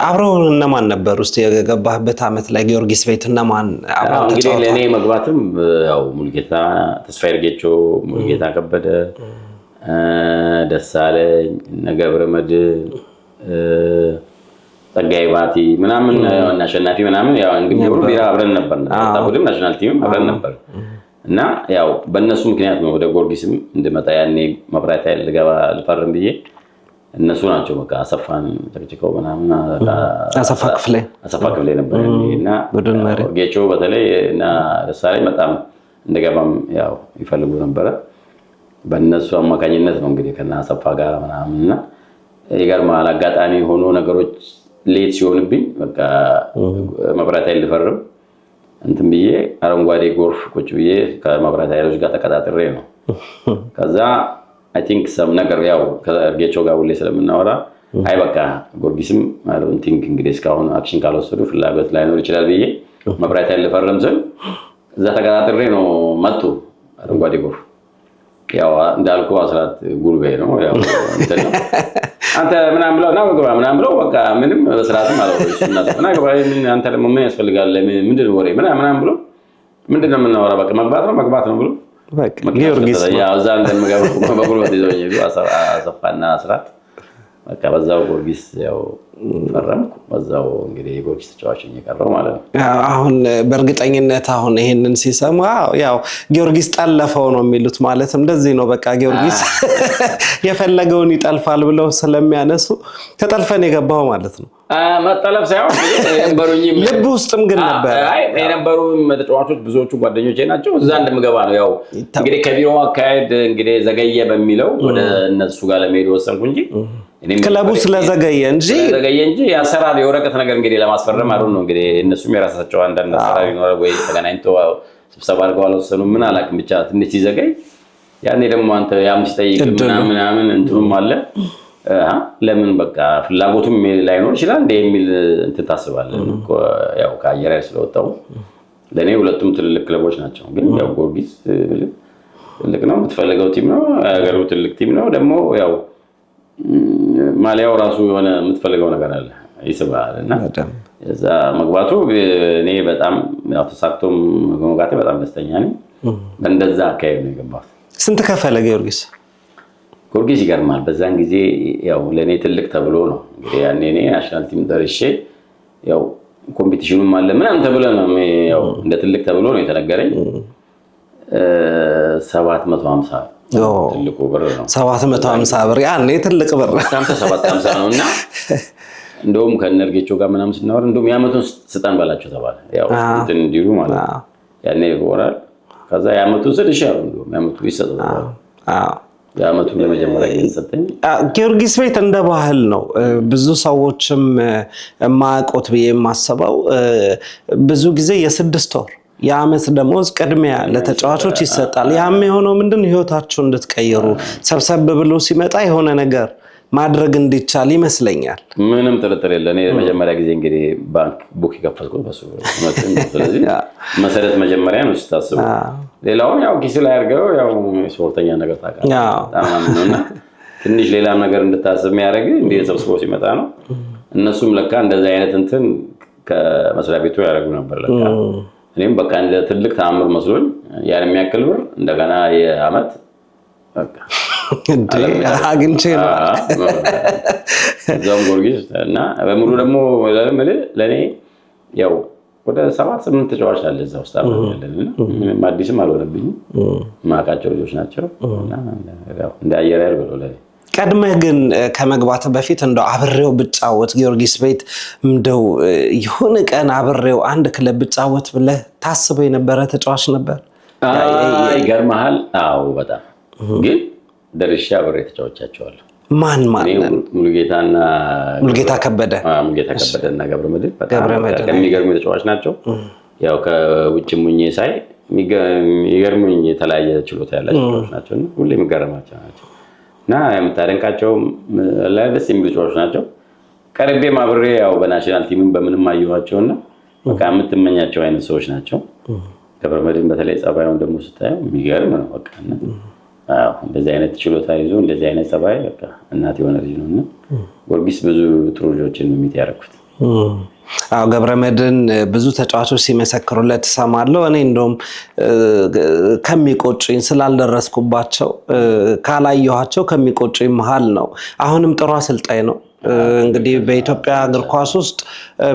አብረው እነማን ነበር ውስጥ የገባህበት አመት ላይ ጊዮርጊስ ቤት እነማን አብረው ተጫወቱ? እንግዲህ ለኔ መግባትም ያው ሙልጌታ ተስፋዬ ርጌቾ፣ ሙልጌታ ከበደ፣ ደሳለኝ፣ ገብረመድህን፣ ጸጋዬ ባቲ ምናምን እና አሸናፊ ምናምን ያው እንግዲህ ሁሉ ቢራ አብረን ነበር ታቡድም ናሽናል ቲም አብረን ነበር እና ያው በእነሱ ምክንያት ነው ወደ ጊዮርጊስም እንድመጣ ያኔ መብራት ኃይል ልገባ ልፈርም ብዬ እነሱ ናቸው በቃ አሰፋን ተጭቀው ምናምን አሰፋ ክፍሌ ነበር እና ጌቾ በተለይ እና ደሳለኝ በጣም እንደገባም ያው ይፈልጉ ነበር። በእነሱ አማካኝነት ነው እንግዲህ ከና አሰፋ ጋር ምናምንና ይገርማል። አጋጣሚ ሆኖ ነገሮች ሌት ሲሆንብኝ በቃ መብራት ኃይል ልፈርም እንትን ብዬ አረንጓዴ ጎርፍ ቁጭ ብዬ ከመብራት ኃይሎች ጋር ተቀጣጥሬ ነው ከዛ አይ ቲንክ ሰም ነገር ያው ከርጌቾ ጋር ሁሌ ስለምናወራ አይ በቃ ጊዮርጊስም አይ ዶንት ቲንክ እንግዲህ እስካሁን አክሽን ካልወሰዱ ፍላጎት ላይኖር ይችላል ብዬ መብራት ኃይል ልፈርም ስል እዛ ተቀጣጥሬ ነው መጡ አረንጓዴ ጎርፍ። ያው እንዳልኩ አስራት ጉልቤ ነው ያው እንትን ነው አንተ ምናምን ብለው ነው ግባ ምናምን ብለው በቃ ምንም በስርዓትም አላወሩኝና እና ግባ አንተ ደግሞ ምን ያስፈልጋል ምንድነው ወሬ ምናምን ብለው ምንድነው የምናወራ በቃ መግባት ነው ብሎ በቃ ጊዮርጊስ ያው እዛ እንደምገባ በጉልበት ይዘውኝ አሰፋና አስራት በቃ በዛው ጊዮርጊስ ያው ፈረምኩ። በዛው እንግዲህ የጊዮርጊስ ተጫዋች እየቀረው ማለት ነው። አሁን በእርግጠኝነት አሁን ይሄንን ሲሰማ ያው ጊዮርጊስ ጠለፈው ነው የሚሉት። ማለት እንደዚህ ነው በቃ ጊዮርጊስ የፈለገውን ይጠልፋል ብለው ስለሚያነሱ ተጠልፈን የገባው ማለት ነው። መጠለፍ ሳይሆን የነበሩኝም ልብ ውስጥም ግን ነበር። የነበሩ ተጫዋቾች ብዙዎቹ ጓደኞቼ ናቸው። እዛ እንደምገባ ነው ያው እንግዲህ ከቢሮ አካሄድ እንግዲህ ዘገየ በሚለው ወደ እነሱ ጋር ለመሄድ ወሰንኩ እንጂ ክለቡ ስለዘገየ እንጂ ያሰራር የወረቀት ነገር እንግዲህ ለማስፈረም አሉ ነው እንግዲህ እነሱም የራሳቸው አንዳንድ አሰራር ይኖራል ወይ ተገናኝተው ስብሰባ አድርገው አልወሰኑም ምን አላውቅም ብቻ ትንሽ ሲዘገይ ያኔ ደግሞ አንተ ያም ሲጠይቅ ምናምን እንትኑም አለ ለምን በቃ ፍላጎቱም ላይኖር ይችላል እንደ የሚል እንትን ታስባለህ ያው ከአየር ላይ ስለወጣው ለኔ ሁለቱም ትልልቅ ክለቦች ናቸው። ግን ያው ጊዮርጊስ ትልቅ ነው የምትፈልገው ቲም ነው ሀገሩ ትልቅ ቲም ነው ደግሞ ያው ማሊያው ራሱ የሆነ የምትፈልገው ነገር አለ ይስባልና እዛ መግባቱ እኔ በጣም ያው ተሳክቶም መግባቴ በጣም ደስተኛ ነኝ። እንደዛ አካባቢ ነው የገባሁት። ስንት ከፈለ ጊዮርጊስ ይገርማል። በዛን ጊዜ ያው ለኔ ትልቅ ተብሎ ነው እንግዲህ ያኔ እኔ ናሽናል ቲም ደርሼ ያው ኮምፒቲሽኑም አለ ምናምን ተብሎ ነው ያው እንደ ትልቅ ተብሎ ነው የተነገረኝ 750 ትልቁ ብር ነው 750 ብር ያኔ ትልቅ ብር 750 ነውና እንደውም ከነርጌቾ ጋር ምናምን ስናወር እንደውም ያመቱን ስጠን ባላቸው ተባለ። ያው እንትን እንዲሉ ማለት ነው ያኔ ይወራል። ከዛ ያመቱን ስልሽ ያው እንደውም ያመቱ ይሰጣል። ያመቱ ለመጀመሪያ ይሰጠኝ ጊዮርጊስ ቤት እንደ ባህል ነው። ብዙ ሰዎችም ማቆት ብዬ የማስበው ብዙ ጊዜ የ6 ወር የአመት ደሞዝ ቅድሚያ ለተጫዋቾች ይሰጣል። ያም የሆነው ምንድን ህይወታቸው እንድትቀይሩ ሰብሰብ ብሎ ሲመጣ የሆነ ነገር ማድረግ እንዲቻል ይመስለኛል። ምንም ጥርጥር የለም። እኔ መጀመሪያ ጊዜ እንግዲህ ባንክ ቡክ የከፈትኩት በሱ ስለዚህ መሰረት መጀመሪያ ነው ስታስበው ሌላው ያው ኪስ ላይ አድርገው ያው ስፖርተኛ ነገር ታውቃለህ ትንሽ ሌላ ነገር እንድታስብ የሚያደርግ እንደ ሰብስቦ ሲመጣ ነው። እነሱም ለካ እንደዚህ አይነት እንትን ከመስሪያ ቤቱ ያደርጉ ነበር ለካ እኔም በቃ እንደ ትልቅ ተአምር መስሎኝ ያን የሚያክል ብር እንደገና የአመት በቃ አግኝቼ ነው እዛም ጊዮርጊስ እና በሙሉ ደግሞ ለኔ ያው ወደ 7-8 ተጫዋች አለ እዛ ውስጥ አብረን ምንም አዲስም አልሆነብኝም ማቃቸው ልጆች ናቸው እና ያው እንደ አየር ያል ብለው ለኔ ቀድመህ ግን ከመግባት በፊት እንደው አብሬው ብጫወት ጊዮርጊስ ቤት እንደው የሆነ ቀን አብሬው አንድ ክለብ ብጫወት ብለህ ታስበው የነበረ ተጫዋች ነበር? ይገርምሃል። አዎ በጣም ግን ደርሼ አብሬ ተጫዋቻቸዋለሁ። ማን ሙሉጌታ ከበደና ገብረመድህን በጣም የሚገርሙ ተጫዋች ናቸው። ያው ከውጭም ሆኜ ሳይ የሚገርሙኝ የተለያየ ችሎታ ያላቸው ተጫዋች ናቸው እና ሁሌ የሚገርማቸው ናቸው እና የምታደንቃቸው ለደስ የሚሉ ተጫዋቾች ናቸው። ቀርቤም አብሬ ያው በናሽናል ቲምም በምንም አየኋቸውና በቃ የምትመኛቸው አይነት ሰዎች ናቸው። ገብረመድህን በተለይ ጸባዩን ደግሞ ስታየው የሚገርም ነው። በቃ እንደዚህ አይነት ችሎታ ይዞ እንደዚህ አይነት ጸባይ በቃ እናት የሆነ ልጅ ነውና ጊዮርጊስ ብዙ ጥሩ ልጆችን ሚት ያደረኩት። አዎ ገብረመድህን ብዙ ተጫዋቾች ሲመሰክሩለት ሰማለሁ። እኔ እንደውም ከሚቆጭኝ ስላልደረስኩባቸው ካላየኋቸው ከሚቆጭኝ መሃል ነው። አሁንም ጥሩ አሰልጣኝ ነው። እንግዲህ በኢትዮጵያ እግር ኳስ ውስጥ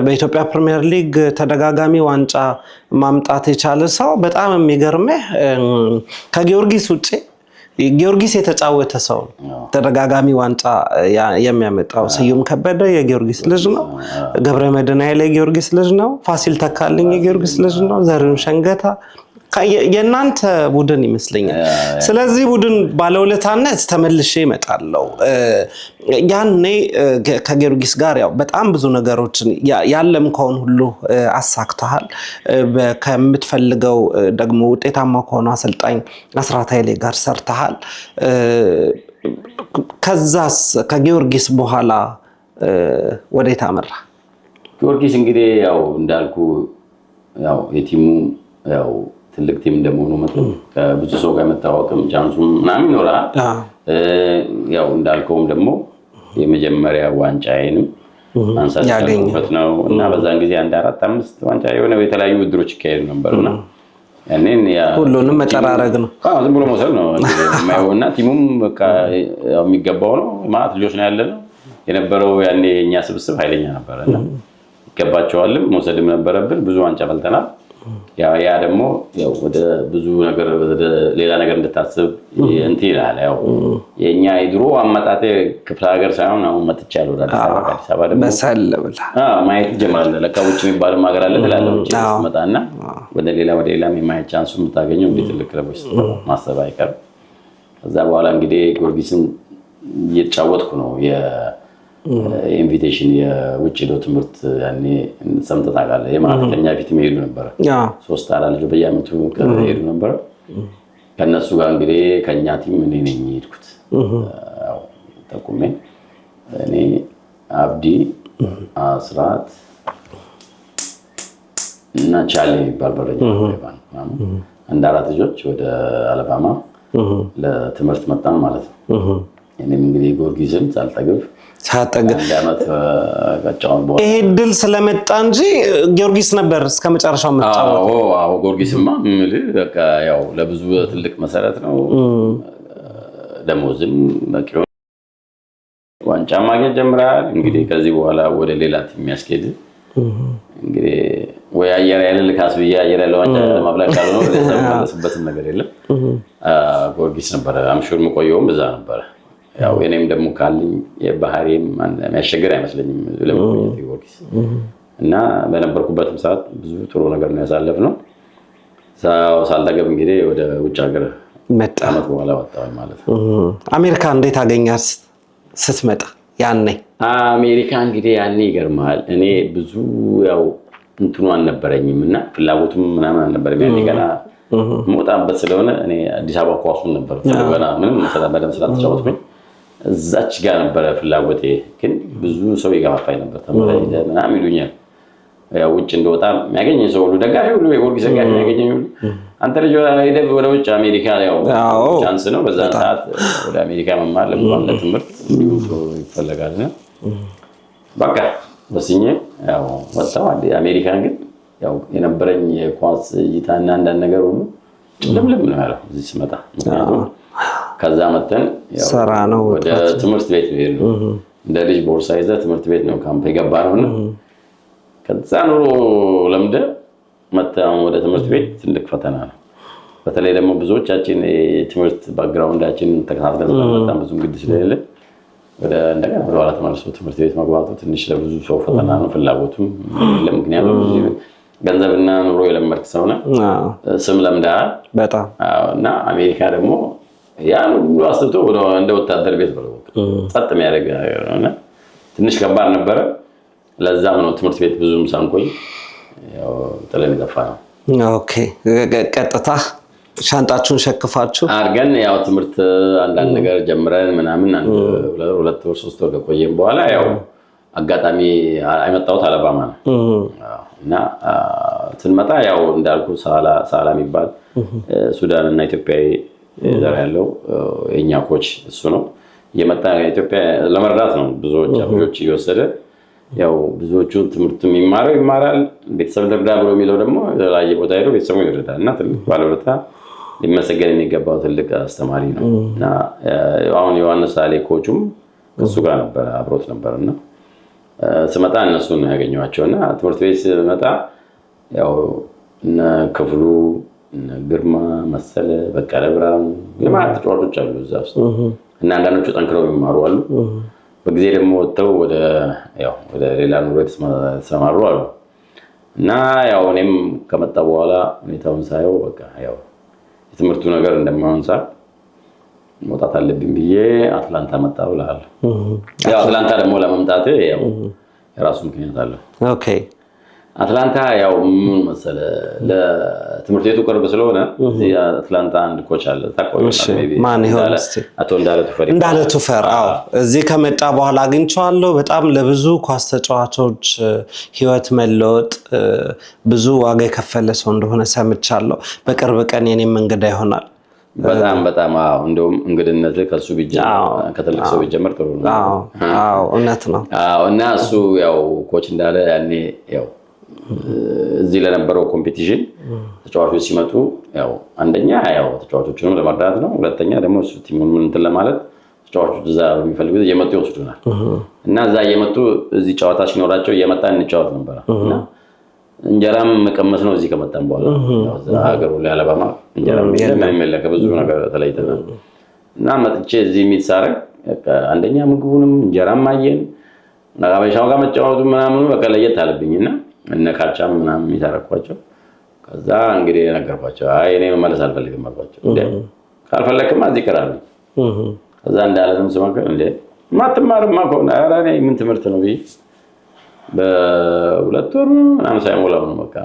በኢትዮጵያ ፕሪሚየር ሊግ ተደጋጋሚ ዋንጫ ማምጣት የቻለ ሰው በጣም የሚገርምህ ከጊዮርጊስ ውጪ ጊዮርጊስ የተጫወተ ሰው ተደጋጋሚ ዋንጫ የሚያመጣው ስዩም ከበደ የጊዮርጊስ ልጅ ነው። ገብረመድህን ኃይሌ የጊዮርጊስ ልጅ ነው። ፋሲል ተካልኝ የጊዮርጊስ ልጅ ነው። ዘሪሁን ሸንገታ የእናንተ ቡድን ይመስለኛል። ስለዚህ ቡድን ባለውለታነት ተመልሼ እመጣለሁ። ያኔ ከጊዮርጊስ ጋር ያው በጣም ብዙ ነገሮችን ያለምከውን ሁሉ አሳክተሃል። ከምትፈልገው ደግሞ ውጤታማ ከሆነ አሰልጣኝ አስራት ኃይሌ ጋር ሰርተሃል። ከዛስ ከጊዮርጊስ በኋላ ወዴት አመራ? ጊዮርጊስ እንግዲህ ያው እንዳልኩ ያው የቲሙ ያው ትልቅ ቲም እንደመሆኑ መጥቶ ከብዙ ሰው ጋር መታወቅም ቻንሱም ምናምን ይኖራል። ያው እንዳልከውም ደግሞ የመጀመሪያ ዋንጫዬንም ማንሳት ያገኘሁት ነው እና በዛን ጊዜ 4-5 ዋንጫ የሆነ የተለያዩ ውድድሮች ይካሄዱ ነበርና ያኔን ሁሉንም መጠራረግ ነው። ዝም ብሎ መውሰድ ነው የማይሆንና ቲሙም በቃ ያው የሚገባው ነው። ማለት ልጆች ነው ያለነው የነበረው ያኔ የኛ ስብስብ ኃይለኛ ነበርና ይገባቸዋልም መውሰድም ነበረብን ብዙ ዋንጫ በልተናል ያ ደግሞ ያው ወደ ብዙ ነገር ወደ ሌላ ነገር እንድታስብ እንትን ይላል ያው የኛ ይድሮ አመጣጤ ክፍለ ሀገር ሳይሆን አሁን መጥቻለሁ ወደ አዲስ አበባ ደግሞ በሰለብላ ማየት ጀምራለሁ ለካውጭ የሚባል ሀገር አለ ትላለህ መጣና ወደ ሌላ የማየት ቻንሱ የምታገኘው እንዴት ትልቅ ክለቦች ማሰብ አይቀርም ከዛ በኋላ እንግዲህ ጊዮርጊስን እየተጫወትኩ ነው የኢንቪቴሽን የውጭ ሄዶ ትምህርት ያኔ ሰምተህ ታውቃለህ የማለተኛ ፊት መሄዱ ነበር 3-4 ልጆች በየአመቱ ከሄዱ ነበር ከነሱ ጋር እንግዲህ ከኛ ቲም እኔ ነኝ የሄድኩት ያው ተቁሜ እኔ አብዲ አስራት እና ቻሌ የሚባል በረኛ አንድ 4 ልጆች ወደ አለባማ ለትምህርት መጣን ማለት ነው እኔም እንግዲህ ጊዮርጊስን ሳልጠግብ ለአመት ቀጫውን በኋላ ይሄ ድል ስለመጣ እንጂ ጊዮርጊስ ነበር እስከመጨረሻው መጣው አዎ ጊዮርጊስማ በቃ ያው ለብዙ ትልቅ መሰረት ነው ደሞዝም በቂው ዋንጫ ማግኘት ጀምራል እንግዲህ ከዚህ በኋላ ወደ ሌላ ቲም የሚያስኬድ እንግዲህ ወይ አየር ያለ ካስብያ አየር ያለ ዋንጫ ማብላክ ካልሆነ ለሰማለስበትም ነገር የለም ጊዮርጊስ ነበር አምሹር መቆየውም በዛ ነበር ያው እኔም ደግሞ ካልኝ የባህሪም የሚያሸግር አይመስለኝም ለምን ጊዮርጊስ እና በነበርኩበትም ሰዓት ብዙ ጥሩ ነገር ነው ያሳለፍነው ሳልጠገብ እንግዲህ ወደ ውጭ ሀገር መጣ አመት በኋላ ወጣሁ ማለት ነው አሜሪካ እንዴት አገኛት ስትመጣ ያኔ አሜሪካ እንግዲህ ያኔ ይገርማል እኔ ብዙ ያው እንትኑ አልነበረኝምና ፍላጎቱም ምናምን አልነበረም ያኔ ገና ሞጣበት ስለሆነ እኔ አዲስ አበባ ኳሱን ነበር ገና ምንም መሰለበደም ስላልተጫወትኩኝ እዛች ጋር ነበር ፍላጎቴ ግን ብዙ ሰው ይገፋፋኝ ነበር ተመለይ ምናምን ይሉኛል ያው ውጭ እንደወጣ የሚያገኘኝ ሰው ሁሉ ደጋፊ ሁሉ የጊዮርጊስ ደጋፊ የሚያገኘኝ ሁሉ አንተ ልጅ ወደ ውጭ አሜሪካ ያው ቻንስ ነው በዛ ሰዓት ወደ አሜሪካ መማር ለትምህርት እንዲሁ ይፈልጋል በቃ ወስኜ ያው ወጣሁ አሜሪካን ግን ያው የነበረኝ የኳስ እይታና አንዳንድ ነገር ሁሉ ጭልምልም ነው ያለው እዚህ ስመጣ ምክንያቱም ከዛ መተን ያው ወደ ትምህርት ቤት ነው እንደ ልጅ ቦርሳ ይዘህ ትምህርት ቤት ነው ካምፕ የገባነውና ከዛ ኑሮ ለምደ መተን ወደ ትምህርት ቤት ትልቅ ፈተና ነው በተለይ ደግሞ ብዙዎቻችን የትምህርት ባክግራውንዳችን ተከታትለን በጣም ብዙ ግድ ስለሌለ ወደ እንደገና ወደ ኋላ ተመልሶ ትምህርት ቤት መግባቱ ትንሽ ለብዙ ሰው ፈተና ነው ፍላጎቱም ለምክንያቱም ገንዘብና ኑሮ የለመድክ ሰው ነህ ስም ለምደሃል በጣም እና አሜሪካ ደግሞ ያን ሁሉ አስተቶ እንደ ወታደር ቤት ብለው ጸጥ የሚያደርግ ነውና ትንሽ ከባድ ነበረ ለዛም ነው ትምህርት ቤት ብዙም ሳንቆይ ያው ጥለን የጠፋነው ኦኬ ቀጥታ ሻንጣችሁን ሸክፋችሁ አርገን ያው ትምህርት አንዳንድ ነገር ጀምረን ምናምን 2 ወር 3 ወር ከቆየን በኋላ ያው አጋጣሚ አይመጣው አለባማ ነው እና ስንመጣ ያው እንዳልኩ ሳላ የሚባል ሱዳን እና ኢትዮጵያዊ ዘር ያለው የኛ ኮች እሱ ነው የመጣ ኢትዮጵያ ለመርዳት ነው ብዙዎች እየወሰደ ያው ብዙዎቹ ትምህርት ይማራል ቤተሰብ ደርዳ ብሎ የሚለው ደግሞ ለላየ ቦታ ሄዶ ቤተሰቡ ይረዳልና ትልቅ ባለውለታ ሊመሰገን የሚገባው ትልቅ አስተማሪ ነው እና አሁን ዮሐንስ ሳሌ ኮቹም እሱ ጋር ነበር አብሮት ነበርና ስመጣ እነሱን ያገኘዋቸውና ትምህርት ቤት ስመጣ ያው እነ ክፍሉ ግርማ መሰለ በቀለ ብርሃኑ የማት ተጫዋቾች አሉ እዛ ውስጥ እና አንዳንዶቹ ጠንክረው የሚማሩ አሉ በጊዜ ደግሞ ወጥተው ወደ ሌላ ኑሮ የተሰማሩ አሉ እና ያው እኔም ከመጣ በኋላ ሁኔታውን ሳየው በቃ ያው የትምህርቱ ነገር እንደማይሆን መውጣት አለብኝ ብዬ አትላንታ መጣሁ እላለሁ ያው አትላንታ ደግሞ ለመምጣቴ ያው የራሱ ምክንያት አለው ኦኬ አትላንታ ያው ምን መሰለ ለትምህርት ቤቱ ቅርብ ስለሆነ እዚህ አትላንታ አንድ ኮች አለ ታቆይሽ ማን ይሆን እስቲ አቶ እንዳለ ቱፈር አዎ እዚህ ከመጣ በኋላ አግኝቻለሁ በጣም ለብዙ ኳስ ተጫዋቾች ህይወት መለወጥ ብዙ ዋጋ የከፈለ ሰው እንደሆነ ሰምቻለሁ በቅርብ ቀን የኔም እንግዳ ይሆናል በጣም አዎ እንደውም እንግድነት ከሱ ከትልቅ ሰው ቢጀምር ጥሩ ነው አዎ እውነት ነው አዎ እና እሱ ያው ኮች እንዳለ ያኔ ያው እዚህ ለነበረው ኮምፒቲሽን ተጫዋቾች ሲመጡ ያው አንደኛ ያው ተጫዋቾቹንም ለማርዳት ነው ሁለተኛ ደግሞ እሱ ቲሙን እንትን ለማለት ተጫዋቾች እዛ የሚፈልጉት እየመጡ ይወስዱናል እና እዛ እየመጡ እዚህ ጨዋታ ሲኖራቸው እየመጣን እንጫወት ነበር እና እንጀራም መቀመስ ነው እዚህ ከመጣን በኋላ እዛ ሀገሩ ላይ አለባማ እንጀራም የሚመለከ ብዙ ነገር ተለይተናል እና መጥቼ እዚህ የሚሳረግ አንደኛ ምግቡንም እንጀራም ማየን ናጋበሻው ጋር መጫወቱ ምናምኑ በቃ ለየት አለብኝና እነ ካቻም ምናምን የሚታረኳቸው ከዛ እንግዲህ ነገርኳቸው አይ እኔ መመለስ አልፈልግም አልኳቸው እንዴ ካልፈለክማ እዚህ ቀራለሁ ከዛ እንዳለም ስማከል እንዴ ማትማርማ ከሆነ ኧረ እኔ ምን ትምህርት ነው ብዬ በሁለት ወር ምናምን ሳይሞላው ነው በቃ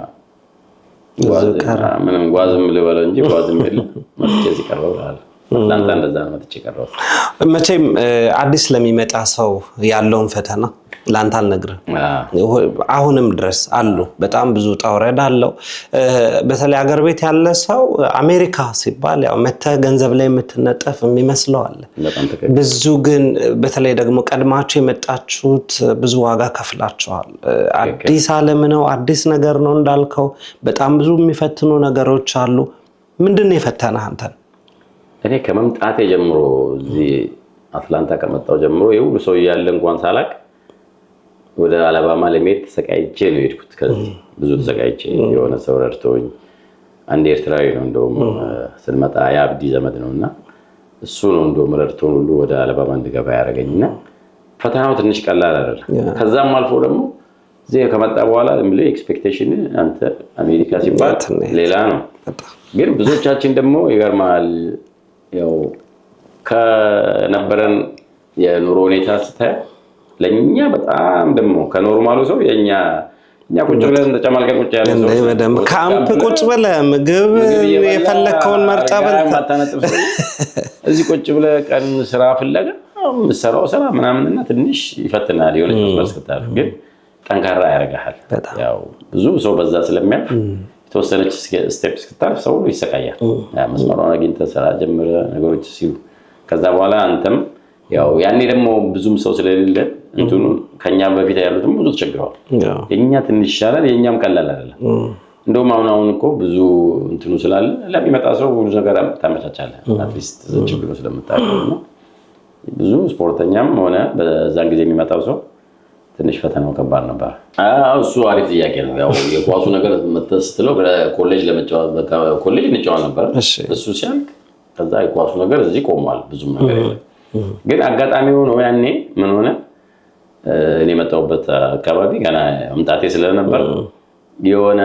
ምንም ጓዝም ልበለው እንጂ ጓዝም የለም መጥቼ እዚህ ቀረው አለ አትላንታ እንደዛ ነው መጥቼ ቀረው መቼም አዲስ ለሚመጣ ሰው ያለውን ፈተና ላንተ አልነግርም አሁንም ድረስ አሉ በጣም ብዙ ጣውረድ አለው በተለይ ሀገር ቤት ያለ ሰው አሜሪካ ሲባል ያው መተ ገንዘብ ላይ የምትነጠፍ የሚመስለው አለ ብዙ ግን በተለይ ደግሞ ቀድማችሁ የመጣችሁት ብዙ ዋጋ ከፍላችኋል አዲስ ዓለም ነው አዲስ ነገር ነው እንዳልከው በጣም ብዙ የሚፈትኑ ነገሮች አሉ ምንድነው የፈተነህ አንተ እኔ ከመምጣቴ ጀምሮ እዚህ አትላንታ ከመጣው ጀምሮ የሁሉ ሰው ያለ እንኳን ሳላቅ ወደ አለባማ ለመሄድ ተሰቃይቼ ነው የሄድኩት ከዚህ ብዙ ተሰቃይቼ የሆነ ሰው ረድቶኝ አንድ ኤርትራዊ ነው እንደውም ስንመጣ ያብዲ ዘመድ ነውና እሱ ነው እንደውም ረድቶን ሁሉ ወደ አለባማ እንድገባ ያደረገኝና ፈተናው ትንሽ ቀላል አይደለም ከዛም አልፎ ደግሞ እዚህ ከመጣ በኋላ ለምን ኤክስፔክቴሽን አንተ አሜሪካ ሲባል ሌላ ነው ግን ብዙዎቻችን ደግሞ ይገርማል ያው ከነበረን የኑሮ ሁኔታ ስታይ ለኛ በጣም ደግሞ ከኖርማሉ ሰው የኛ ቁጭ ብለን ተጨማልቀን ቁጭ ያለ ሰው በደም ካምፕ ቁጭ ብለ ምግብ የፈለከውን መርጣ በልታ እዚህ ቁጭ ብለ ቀን ስራ ፍለጋ ምሰራው ስራ ምናምንና ትንሽ ይፈትናል የሆነ መስከታል ግን ጠንካራ ያረጋሃል ያው ብዙ ሰው በዛ ስለሚያልፍ ተወሰነች ስቴፕ ስክታል ሰው ይሰቃያል መስመሩን አግኝተህ ስራ ጀምረ ነገሮች ሲሉ ከዛ በኋላ አንተም ያው ያኔ ደግሞ ብዙም ሰው ስለሌለ እንትኑ ከኛ በፊት ያሉትም ብዙ ተቸግረዋል የኛ ትንሽ ይሻላል የኛም ቀላል አይደለም እንደውም አሁን እኮ ብዙ እንትኑ ስላለ ለሚመጣ ሰው ብዙ ነገር ታመቻቻለህ አትሊስት ችግሩ ስለምታውቀው ነው ብዙ ስፖርተኛም ሆነ በዛን ጊዜ የሚመጣው ሰው ትንሽ ፈተናው ከባድ ነበር እሱ አሪፍ ጥያቄ ነው ያው የኳሱ ነገር መተስተለው ኮሌጅ ለመጫወት በቃ ኮሌጅ እንጫወት ነበር እሱ ሲያልቅ ከዛ የኳሱ ነገር እዚህ ቆሟል ብዙም ነገር የለም ግን አጋጣሚ ሆኖ ያኔ ምን ሆነ እኔ መጣሁበት አካባቢ ገና አምጣቴ ስለነበር የሆነ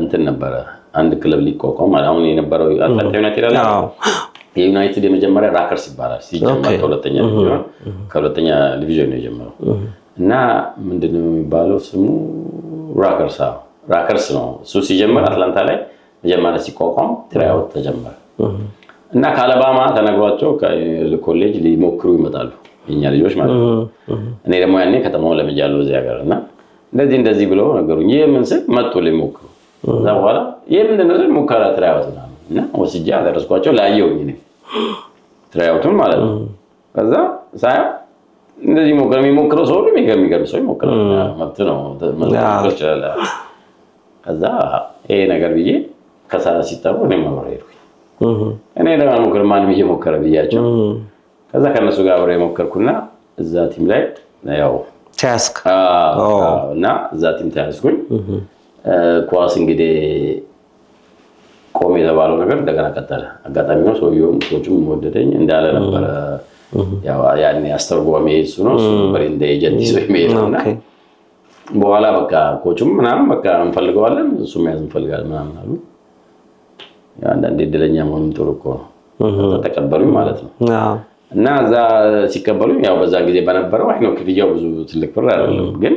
እንትን ነበር አንድ ክለብ ሊቋቋም አሁን የነበረው አትላንታ ዩናይትድ አለ የዩናይትድ የመጀመሪያ ራከርስ ይባላል ሲጀመር ከሁለተኛ ዲቪዥን ነው የጀመረው እና ምንድነው የሚባለው ስሙ ራከርስ ነው እሱ ሲጀመር አትላንታ ላይ መጀመሪያ ሲቋቋም ትራይአውት ተጀመረ እና ከአለባማ ተነግሯቸው ኮሌጅ ሊሞክሩ ይመጣሉ የኛ ልጆች ማለት ነው እኔ ደግሞ ያኔ ከተማው ለምጃለሁ እዚህ ሀገርና እንደዚህ ብለው ነገሩኝ የምን ስል መጥቶ ሊሞክሩ ከዛ በኋላ የምንድነው ስል ሙከራ ትራይአውት ነው እና ወስጄ አደረስኳቸው ላየውኝ እኔ ትራይአውቱን ማለት ነው ከዛ ሳያ እንደዚህ የሚሞክረው ሰው ሁሉ የሚገርም ሰው ይሞክራል መብት ነው መዝሙር ይችላል ከዛ ይሄ ነገር ብዬ ከሳራ ሲጠሩ እኔ ማብሬ ሄድኩኝ እኔ ለማሞከር ማንም እየሞከረ ብያቸው ከዛ ከነሱ ጋር አብሬ ሞከርኩና እዛ ቲም ላይ ያው ታስክ እና እዛ ቲም ታስኩኝ ኳስ እንግዲህ ቆም የተባለው ነገር እንደገና ቀጠለ አጋጣሚ ነው ሰዎችም ወደደኝ እንዳለ ነበር ያው ያኔ አስተርጓሚ እሱ ነው እሱ ነበር እንደ ኤጀንት ሰው የሚሄድና በኋላ በቃ ኮቹም ምናምን በቃ እንፈልገዋለን እሱም ያዝ እንፈልጋለን ምናምን አሉ አንዳንዴ እድለኛ መሆንም ጥሩ እኮ ነው ተቀበሉኝ ማለት ነው እና እዛ ሲቀበሉኝ ያው በዛ ጊዜ በነበረው አይነው ክፍያው ብዙ ትልቅ ብር አይደለም ግን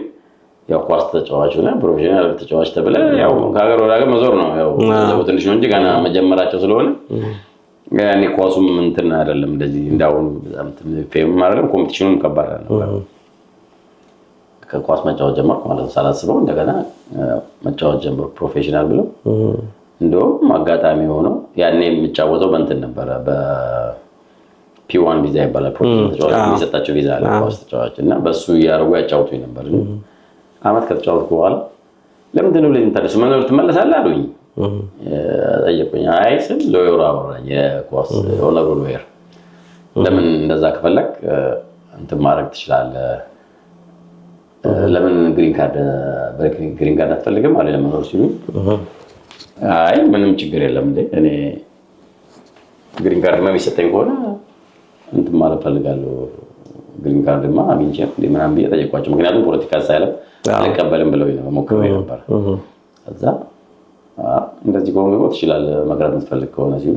ያው ኳስ ተጫዋች ሆነ ፕሮፌሽናል ተጫዋች ተብለ ያው ከሀገር ወደ ሀገር መዞር ነው ያው ትንሽ ነው እንጂ ገና መጀመራቸው ስለሆነ ያኔ ኳሱም እንትን አይደለም እንደዚህ እንዳሁን በጣም ፌም አይደለም ኮምፒቲሽኑም ከባድ ነበር ከኳስ መጫወት ጀመርኩ ማለት ነው ሳላስበው እንደገና መጫወት ጀመርኩ ፕሮፌሽናል ብለው እንደውም አጋጣሚ ሆኖ ያኔ የምጫወተው በእንትን ነበር በፒ1 ቪዛ ይባላል ፕሮፌሽናል ተጫዋች የሚሰጣቸው ቪዛ አለ ኳስ ተጫዋች እና በሱ ያርጉ ያጫውቱኝ ነበር አመት ከተጫወትኩ በኋላ ለምንድነው ለዚህ ታዲያ መኖር ትመለሳለህ አሉኝ ጠየቁኝ አይ ስል ሎየር አወራኝ የኳስ ኦነሩ ሎየር ለምን እንደዛ ከፈለክ እንትን ማድረግ ትችላለህ። ለምን ግሪን ካርድ አትፈልግም አለ ለመኖር ሲሉ አይ ምንም ችግር የለም እንዴ እኔ ግሪን ካርድ የሚሰጠኝ ከሆነ እንትን ማለት ፈልጋለሁ ግሪን ካርድማ አግኝቼ ምናምን ብዬ ጠየኳቸው። ምክንያቱም ፖለቲካ ሳይለ አልቀበልም ብለው ነው ሞክረው ነበር። ከዛ እንደዚህ ከሆነ ትችላለህ መቅረት የምትፈልግ ከሆነ ሲሉ